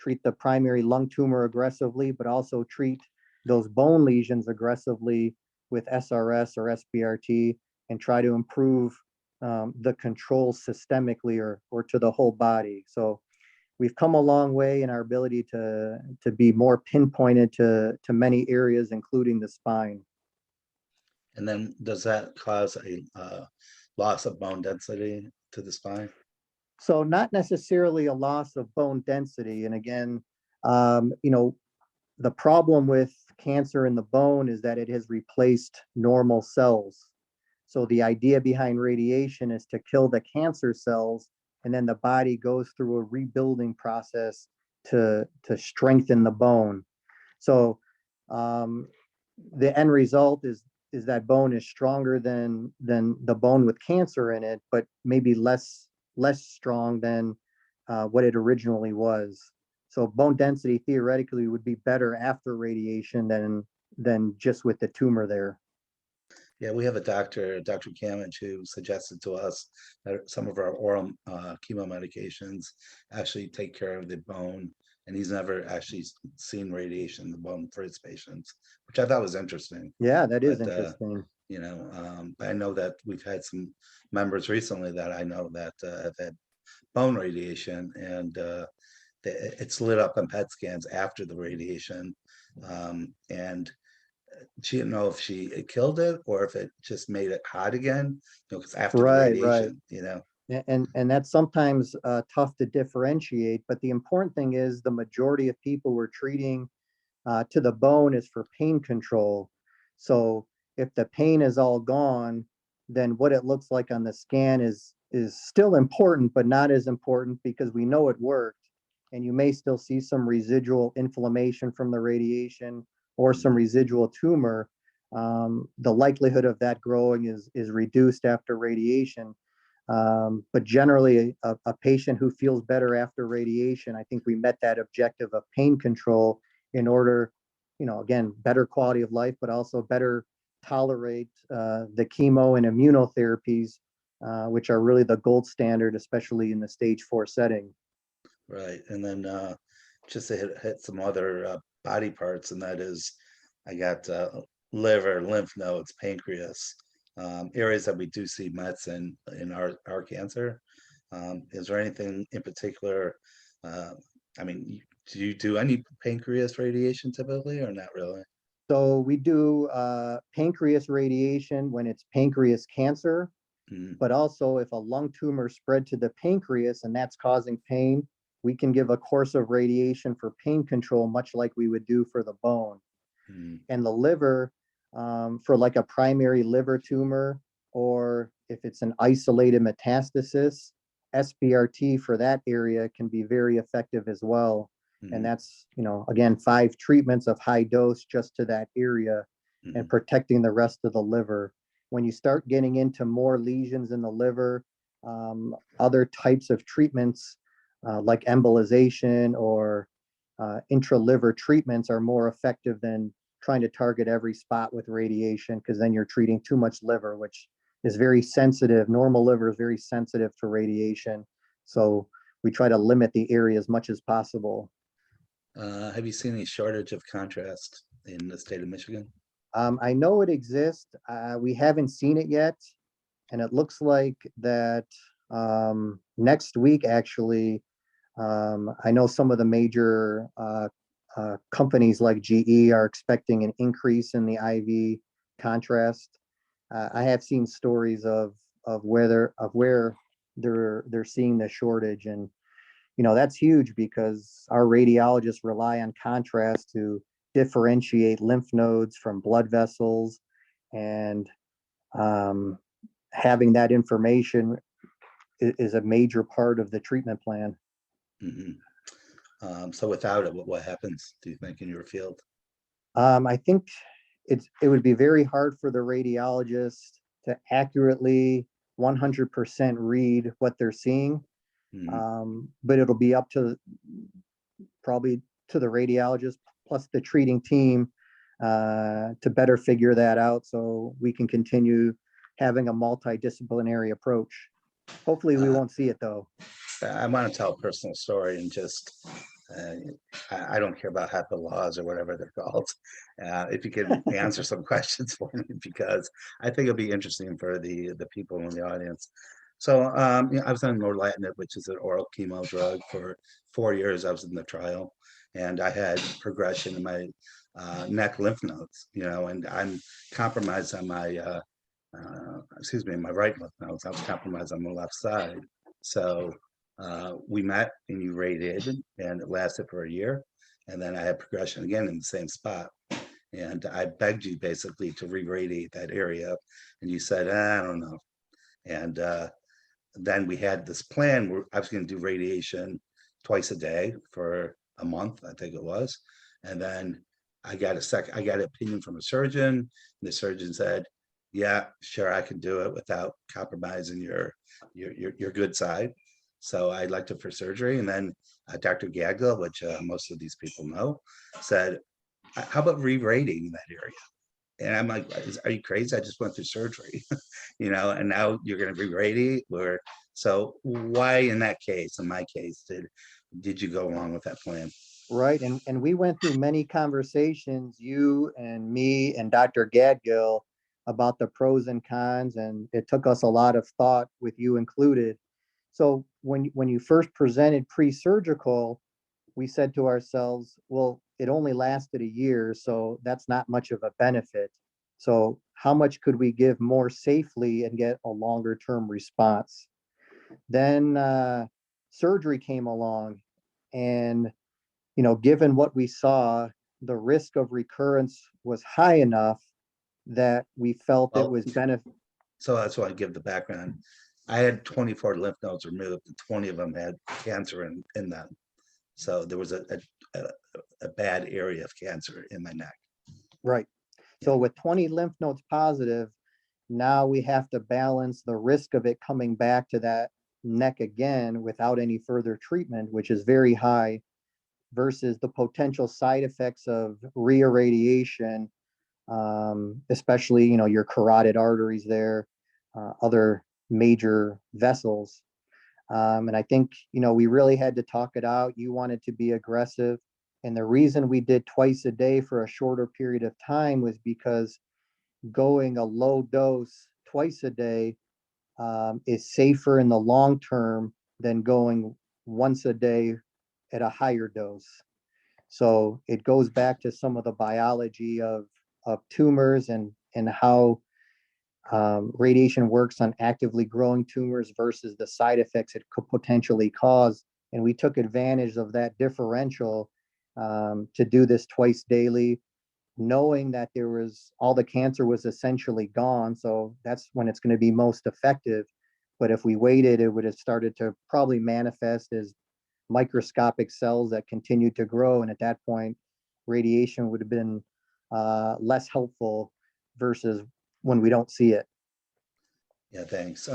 treat the primary lung tumor aggressively, but also treat those bone lesions aggressively with SRS or SBRT and try to improve the control systemically or to the whole body. So we've come a long way in our ability to be more pinpointed to many areas, including the spine. And then does that cause a loss of bone density to the spine? So not necessarily a loss of bone density. And again, you know, the problem with cancer in the bone is that it has replaced normal cells. So the idea behind radiation is to kill the cancer cells, and then the body goes through a rebuilding process to strengthen the bone. So the end result is that bone is stronger than the bone with cancer in it, but maybe less strong than what it originally was. So bone density theoretically would be better after radiation than just with the tumor there. Yeah, we have a doctor, Dr. Kamich, who suggested to us that some of our oral chemo medications actually take care of the bone and he's never actually seen radiation in the bone for his patients, which I thought was interesting. Yeah, that is But, interesting. you know, I know that we've had some members recently that I know that have had bone radiation, and it's lit up on PET scans after the radiation, and she didn't know if it killed it or if it just made it hot again, you know, because after the Right, right. radiation, you know. And that's sometimes tough to differentiate, but the important thing is the majority of people we're treating to the bone is for pain control. So if the pain is all gone, then what it looks like on the scan is still important, but not as important because we know it worked. And you may still see some residual inflammation from the radiation or some residual tumor. The likelihood of that growing is reduced after radiation. But generally, a patient who feels better after radiation, I think we met that objective of pain control in order, you know, again, better quality of life, but also better tolerate the chemo and immunotherapies, which are really the gold standard, especially in the stage 4 setting. Right. And then just to hit some other body parts, and that is, I got liver, lymph nodes, pancreas, areas that we do see mets in our cancer. Is there anything in particular? I mean, do you do any pancreas radiation typically, or not really? So we do pancreas radiation when it's pancreas cancer, but also if a lung tumor spread to the pancreas and that's causing pain, we can give a course of radiation for pain control, much like we would do for the bone. And the liver, for like a primary liver tumor, or if it's an isolated metastasis, SBRT for that area can be very effective as well. And that's, you know, again, 5 treatments of high dose just to that area and protecting the rest of the liver. When you start getting into more lesions in the liver, other types of treatments like embolization or intraliver treatments are more effective than trying to target every spot with radiation, because then you're treating too much liver, which is very sensitive. Normal liver is very sensitive to radiation. So we try to limit the area as much as possible. Have you seen any shortage of contrast in the state of Michigan? I know it exists. We haven't seen it yet. And it looks like that next week, actually, I know some of the major companies like GE are expecting an increase in the IV contrast. I have seen stories of where they're seeing the shortage, and you know that's huge because our radiologists rely on contrast to differentiate lymph nodes from blood vessels, and having that information is a major part of the treatment plan. So without it, what happens, do you think, in your field? I think it would be very hard for the radiologist to accurately 100% read what they're seeing. But it'll be up to probably to the radiologist plus the treating team to better figure that out so we can continue having a multidisciplinary approach. Hopefully we won't see it though. I want to tell a personal story, and just I don't care about HIPAA laws or whatever they're called. If you can answer some questions for me, because I think it'll be interesting for the people in the audience. So you know, I was on lorlatinib, which is an oral chemo drug, for 4 years. I was in the trial, and I had progression in my neck lymph nodes, you know, and I'm compromised on my my right lymph nodes. I was compromised on the left side. So we met and you radiated, and it lasted for a year. And then I had progression again in the same spot. And I begged you basically to re-radiate that area. And you said, I don't know. And then we had this plan where I was going to do radiation twice a day for a month, I think it was. And then I got an opinion from a surgeon. And the surgeon said, yeah, sure, I can do it without compromising your good side. So I elected for surgery. And then Dr. Gagla, which most of these people know, said, how about re-radiating that area? And I'm like, are you crazy? I just went through surgery, you know, and now you're going to re-radiate? So why in that case, in my case, did you go along with that plan? Right. And we went through many conversations, you and me and Dr. Gadgill, about the pros and cons, and it took us a lot of thought, with you included. So when you first presented pre-surgical, we said to ourselves, well, it only lasted a year, so that's not much of a benefit. So how much could we give more safely and get a longer term response? Then surgery came along, and given what we saw, the risk of recurrence was high enough that we felt it Well, was benefit. So that's why I give the background. I had 24 lymph nodes removed, and 20 of them had cancer in them. So there was a bad area of cancer in my neck. Right. So with 20 lymph nodes positive, now we have to balance the risk of it coming back to that neck again without any further treatment, which is very high, versus the potential side effects of reirradiation, especially, your carotid arteries there, other major vessels. And I think, we really had to talk it out. You wanted to be aggressive. And the reason we did twice a day for a shorter period of time was because going a low dose twice a day is safer in the long term than going once a day at a higher dose. So it goes back to some of the biology of tumors and how radiation works on actively growing tumors versus the side effects it could potentially cause. And we took advantage of that differential to do this twice daily, knowing that all the cancer was essentially gone. So that's when it's going to be most effective. But if we waited, it would have started to probably manifest as microscopic cells that continued to grow. And at that point, radiation would have been less helpful versus when we don't see it. Yeah, thanks.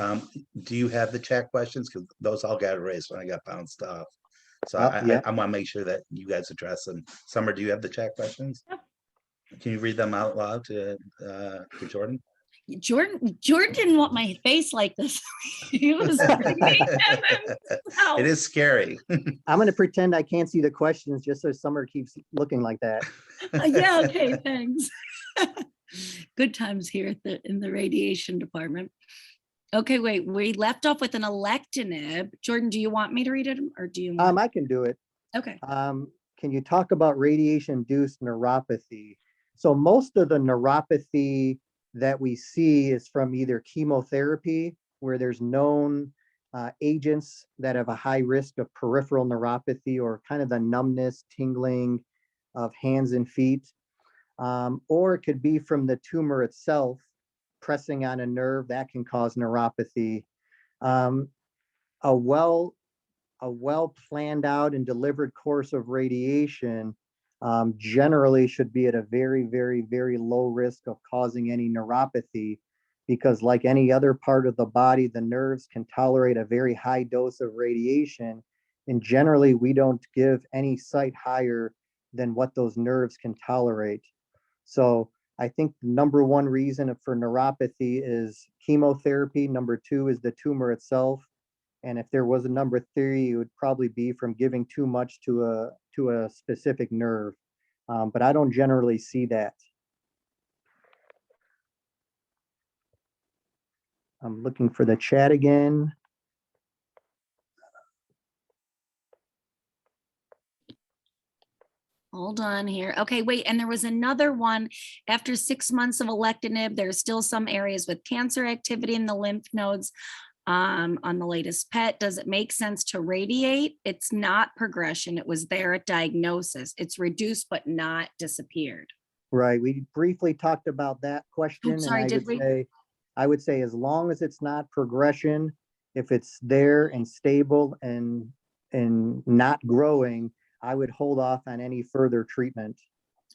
Do you have the chat questions? Because those all got erased when I got bounced off. So Yeah. I want to make sure that you guys address them. Summer, do you have the chat questions? Yep. Can you read them out loud to Jordan? Jordan didn't want my face like this. He was reading them himself. It is scary. I'm going to pretend I can't see the questions just so Summer keeps looking like that. Yeah, okay, thanks. Good times here in the radiation department. Okay, wait, we left off with an alectinib. Jordan, do you want me to read it, or do you want? I can do it. Okay. Can you talk about radiation-induced neuropathy? So most of the neuropathy that we see is from either chemotherapy, where there's known agents that have a high risk of peripheral neuropathy, or kind of the numbness, tingling of hands and feet, or it could be from the tumor itself pressing on a nerve that can cause neuropathy. A well planned out and delivered course of radiation generally should be at a very, very, very low risk of causing any neuropathy, because like any other part of the body, the nerves can tolerate a very high dose of radiation. And generally, we don't give any site higher than what those nerves can tolerate. So I think the number one reason for neuropathy is chemotherapy. Number two is the tumor itself. And if there was a number three, it would probably be from giving too much to a specific nerve. But I don't generally see that. I'm looking for the chat again. Hold on here. Okay, wait, and there was another one. After 6 months of alectinib, there's still some areas with cancer activity in the lymph nodes. On the latest PET, does it make sense to radiate? It's not progression. It was there at diagnosis. It's reduced but not disappeared. Right. We briefly talked about that question. Sorry, and did we? I would say as long as it's not progression, if it's there and stable and not growing, I would hold off on any further treatment.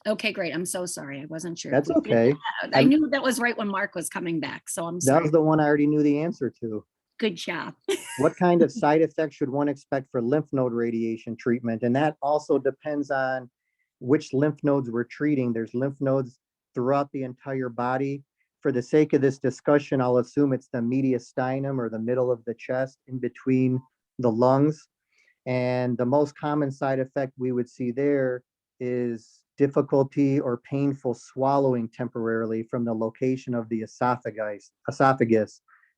Okay, great. I'm so sorry. I wasn't sure. That's okay. I knew that was right when Mark was coming back, so I'm sorry. That was the one I already knew the answer to. Good job. What kind of side effects should one expect for lymph node radiation treatment? And that also depends on which lymph nodes we're treating. There's lymph nodes throughout the entire body. For the sake of this discussion, I'll assume it's the mediastinum, or the middle of the chest in between the lungs. And the most common side effect we would see there is difficulty or painful swallowing temporarily from the location of the esophagus.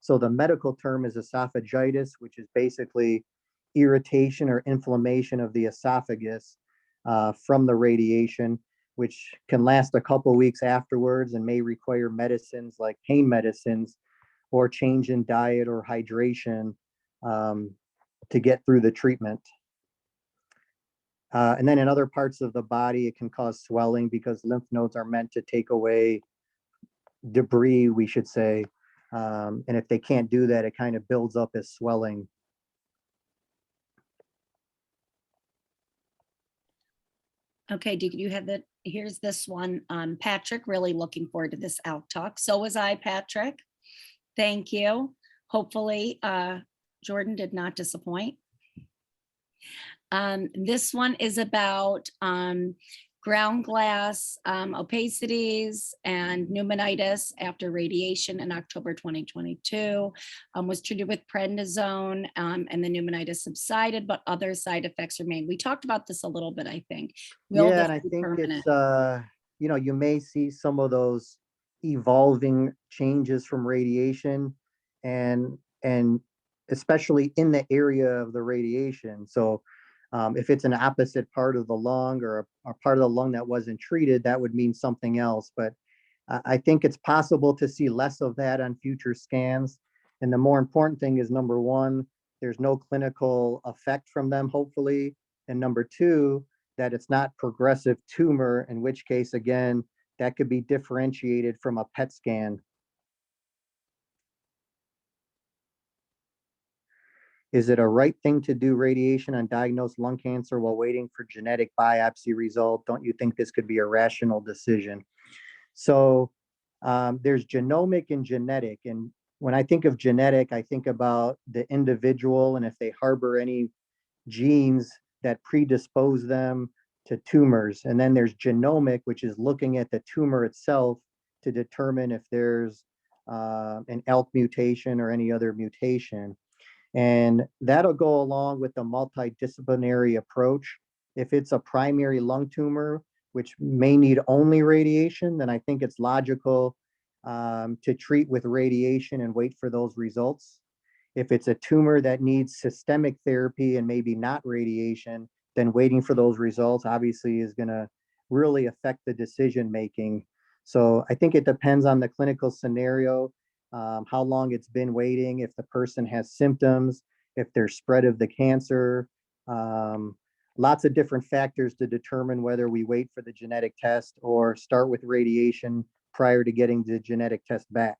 So the medical term is esophagitis, which is basically irritation or inflammation of the esophagus from the radiation, which can last a couple weeks afterwards and may require medicines like pain medicines or change in diet or hydration to get through the treatment. And then in other parts of the body, it can cause swelling because lymph nodes are meant to take away debris, we should say. And if they can't do that, it kind of builds up as swelling. Okay, do you have the, here's this one. Patrick, really looking forward to this ALK talk. So was I, Patrick. Thank you. Hopefully, Jordan did not disappoint. This one is about ground glass opacities and pneumonitis after radiation in October 2022. Was treated with prednisone and the pneumonitis subsided, but other side effects remain. We talked about this a little bit, I think. Will Yeah, and this I be think permanent? it's, you know, you may see some of those evolving changes from radiation and especially in the area of the radiation. So if it's an opposite part of the lung or a part of the lung that wasn't treated, that would mean something else. But I think it's possible to see less of that on future scans. And the more important thing is, number one, there's no clinical effect from them, hopefully. And number two, that it's not progressive tumor, in which case, again, that could be differentiated from a PET scan. Is it a right thing to do radiation on diagnosed lung cancer while waiting for genetic biopsy result? Don't you think this could be a rational decision? So there's genomic and genetic. And when I think of genetic, I think about the individual and if they harbor any genes that predispose them to tumors. And then there's genomic, which is looking at the tumor itself to determine if there's an ALK mutation or any other mutation. And that'll go along with the multidisciplinary approach. If it's a primary lung tumor, which may need only radiation, then I think it's logical to treat with radiation and wait for those results. If it's a tumor that needs systemic therapy and maybe not radiation, then waiting for those results obviously is going to really affect the decision making. So I think it depends on the clinical scenario, how long it's been waiting, if the person has symptoms, if there's spread of the cancer, lots of different factors to determine whether we wait for the genetic test or start with radiation prior to getting the genetic test back.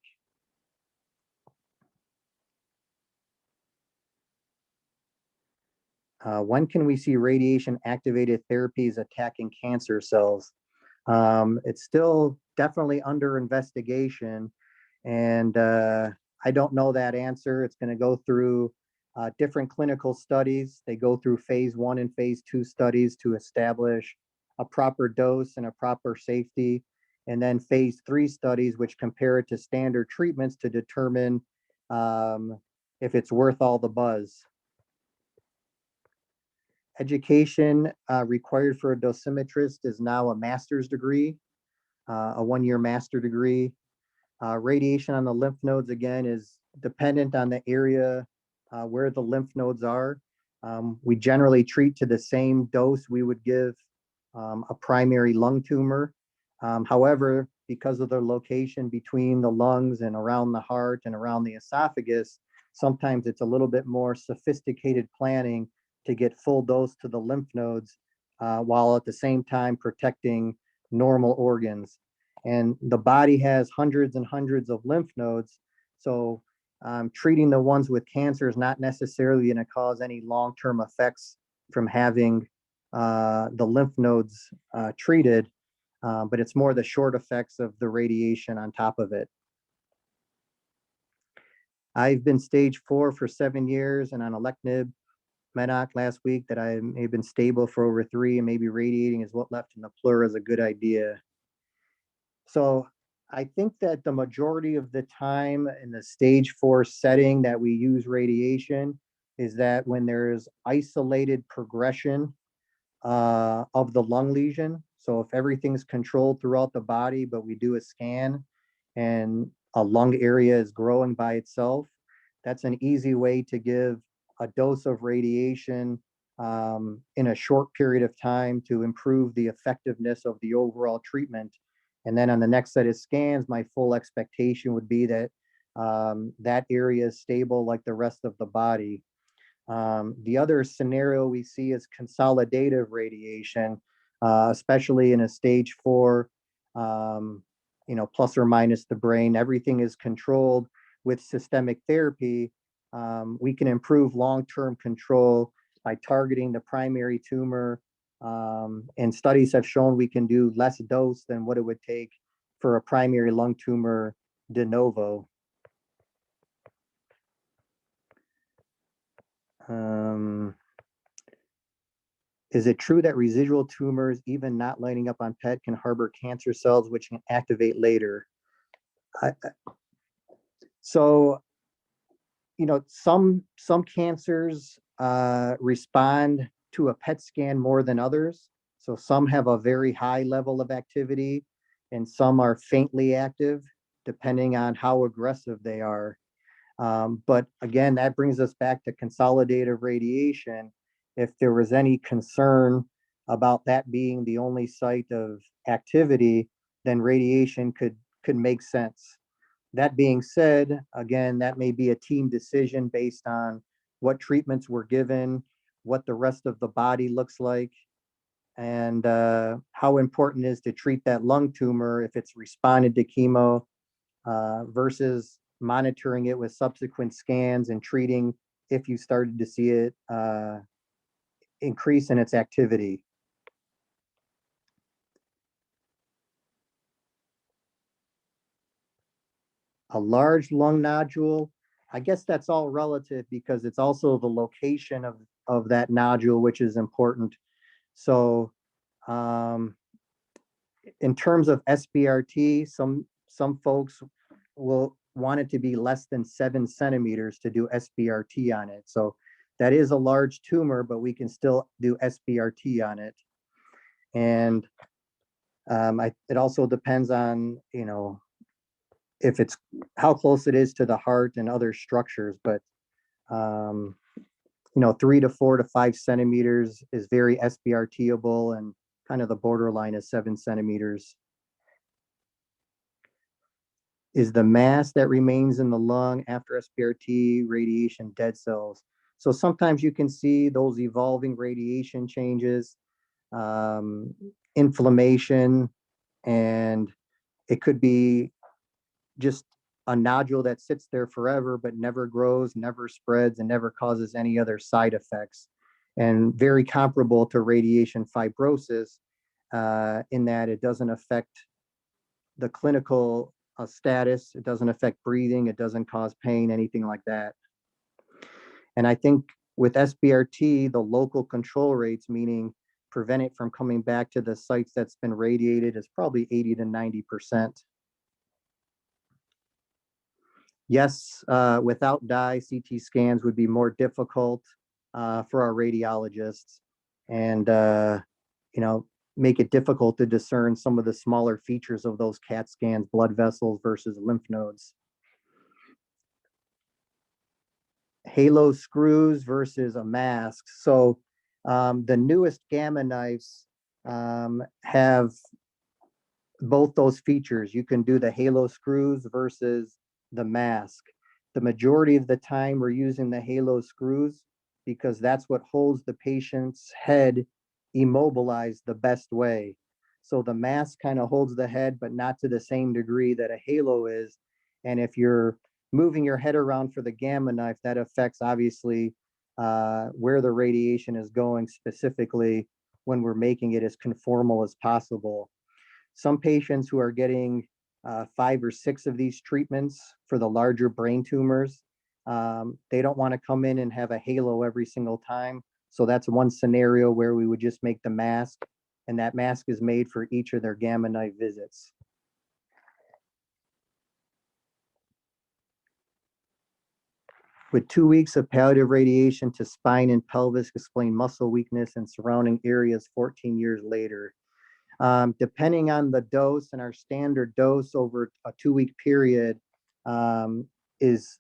When can we see radiation activated therapies attacking cancer cells? It's still definitely under investigation, and I don't know that answer. It's going to go through different clinical studies. They go through phase 1 and phase 2 studies to establish a proper dose and a proper safety, and then phase 3 studies, which compare it to standard treatments to determine if it's worth all the buzz. Education required for a dosimetrist is now a master's degree, a 1-year master degree. Radiation on the lymph nodes, again, is dependent on the area where the lymph nodes are. We generally treat to the same dose we would give a primary lung tumor. However, because of the location between the lungs and around the heart and around the esophagus, sometimes it's a little bit more sophisticated planning to get full dose to the lymph nodes while at the same time protecting normal organs. And the body has hundreds and hundreds of lymph nodes. So treating the ones with cancer is not necessarily going to cause any long-term effects from having the lymph nodes treated, but it's more the short effects of the radiation on top of it. I've been stage 4 for 7 years and on alectinib Medoc last week that I may have been stable for over 3 and maybe radiating is what left in the pleura is a good idea. So I think that the majority of the time in the stage 4 setting that we use radiation, is that when there's isolated progression of the lung lesion, so if everything's controlled throughout the body, but we do a scan and a lung area is growing by itself, that's an easy way to give a dose of radiation in a short period of time to improve the effectiveness of the overall treatment. And then on the next set of scans, my full expectation would be that that area is stable like the rest of the body. The other scenario we see is consolidative radiation, especially in a stage 4, plus or minus the brain. Everything is controlled with systemic therapy. We can improve long-term control by targeting the primary tumor. And studies have shown we can do less dose than what it would take for a primary lung tumor de novo. Is it true that residual tumors, even not lighting up on PET, can harbor cancer cells which can activate later? Some cancers respond to a PET scan more than others. So some have a very high level of activity and some are faintly active, depending on how aggressive they are. But again, that brings us back to consolidative radiation. If there was any concern about that being the only site of activity, then radiation could make sense. That being said, again, that may be a team decision based on what treatments were given, what the rest of the body looks like, and how important it is to treat that lung tumor if it's responded to chemo versus monitoring it with subsequent scans and treating if you started to see it increase in its activity. A large lung nodule, I guess that's all relative because it's also the location of that nodule, which is important. So in terms of SBRT, some folks will want it to be less than 7 centimeters to do SBRT on it. So that is a large tumor, but we can still do SBRT on it. And it also depends on, if it's how close it is to the heart and other structures, but 3 to 4 to 5 centimeters is very SBRT-able, and kind of the borderline is 7 centimeters. Is the mass that remains in the lung after SBRT radiation dead cells? So sometimes you can see those evolving radiation changes, inflammation, and it could be just a nodule that sits there forever but never grows, never spreads, and never causes any other side effects. And very comparable to radiation fibrosis in that it doesn't affect the clinical status, it doesn't affect breathing, it doesn't cause pain, anything like that. And I think with SBRT, the local control rates, meaning prevent it from coming back to the sites that's been radiated, is probably 80 to 90%. Yes, without dye, CT scans would be more difficult for our radiologists, and make it difficult to discern some of the smaller features of those CAT scans, blood vessels versus lymph nodes. Halo screws versus a mask. So the newest Gamma knives have both those features. You can do the halo screws versus the mask. The majority of the time we're using the halo screws because that's what holds the patient's head immobilized the best way. So the mask kind of holds the head, but not to the same degree that a halo is. And if you're moving your head around for the Gamma knife, that affects obviously where the radiation is going specifically when we're making it as conformal as possible. Some patients who are getting 5 or 6 of these treatments for the larger brain tumors, they don't want to come in and have a halo every single time. So that's one scenario where we would just make the mask, and that mask is made for each of their Gamma knife visits. with 2 weeks of palliative radiation to spine and pelvis explain muscle weakness and surrounding areas 14 years later. Depending on the dose, and our standard dose over a 2-week period is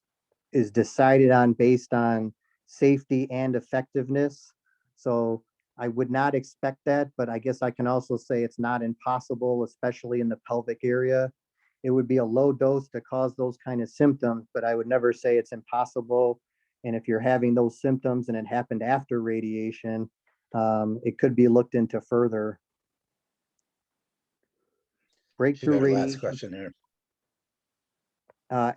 decided on based on safety and effectiveness. So I would not expect that, but I guess I can also say it's not impossible, especially in the pelvic area. It would be a low dose to cause those kind of symptoms, but I would never say it's impossible. And if you're having those symptoms and it happened after radiation, it could be looked into further. You Breakthrough got a last radiation. question here.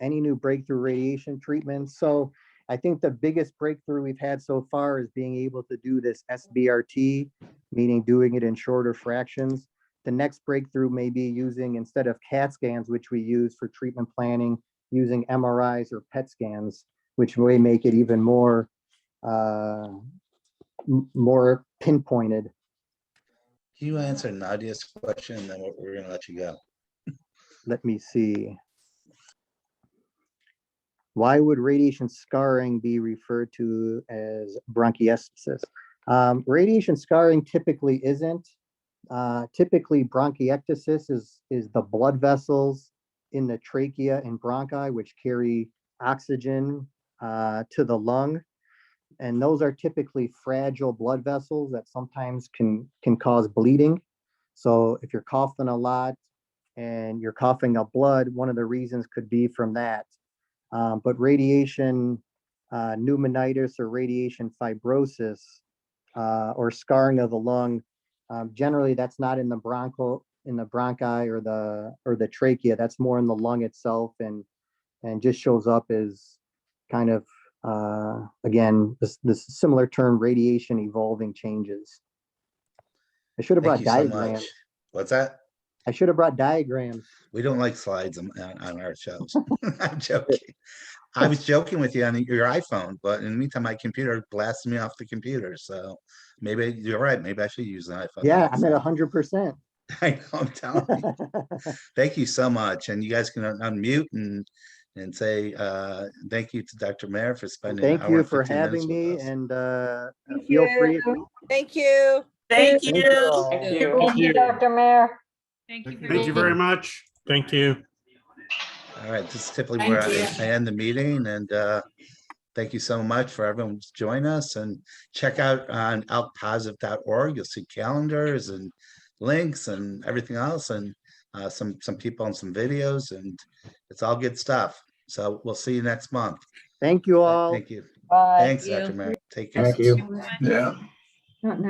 Any new breakthrough radiation treatments. So I think the biggest breakthrough we've had so far is being able to do this SBRT, meaning doing it in shorter fractions. The next breakthrough may be using, instead of CAT scans, which we use for treatment planning, using MRIs or PET scans, which may make it even more, more pinpointed. Can you answer Nadia's question, and then we're gonna let you go? Let me see. Why would radiation scarring be referred to as bronchiectasis? Radiation scarring typically isn't. Typically, bronchiectasis is the blood vessels in the trachea and bronchi, which carry oxygen to the lung. And those are typically fragile blood vessels that sometimes can cause bleeding. So if you're coughing a lot and you're coughing up blood, one of the reasons could be from that. But radiation pneumonitis or radiation fibrosis or scarring of the lung, generally that's not in the bronchi or the trachea. That's more in the lung itself, and just shows up as kind of again this similar term, radiation evolving changes. I should have brought Thank you so diagrams. much. What's that? I should have brought diagrams. We don't like slides on our shows. I'm joking. I was joking with you on your iPhone, but in the meantime, my computer blasted me off the computer. So maybe you're right. Maybe I should use an iPhone. Yeah, I'm at 100%. I know, I'm telling you. Thank you so much. And you guys can unmute and say thank you to Dr. Maier for spending an Thank hour you and for 15 having minutes me, with us. and feel free. Thank you. Thank Thank you. you all. Thank you. Thank you, Dr. Mayor. Thank you. Thank you very much. Thank you. All right, this is typically where I end the meeting, and thank you so much for everyone who's joined us, and check out on ALKpositive.org. You'll see calendars and links and everything else, and some people and some videos, and it's all good stuff. So we'll see you next month. Thank you all. Thank you. Bye. Thanks, Dr. Mayer. Take care. Thank you. Yeah.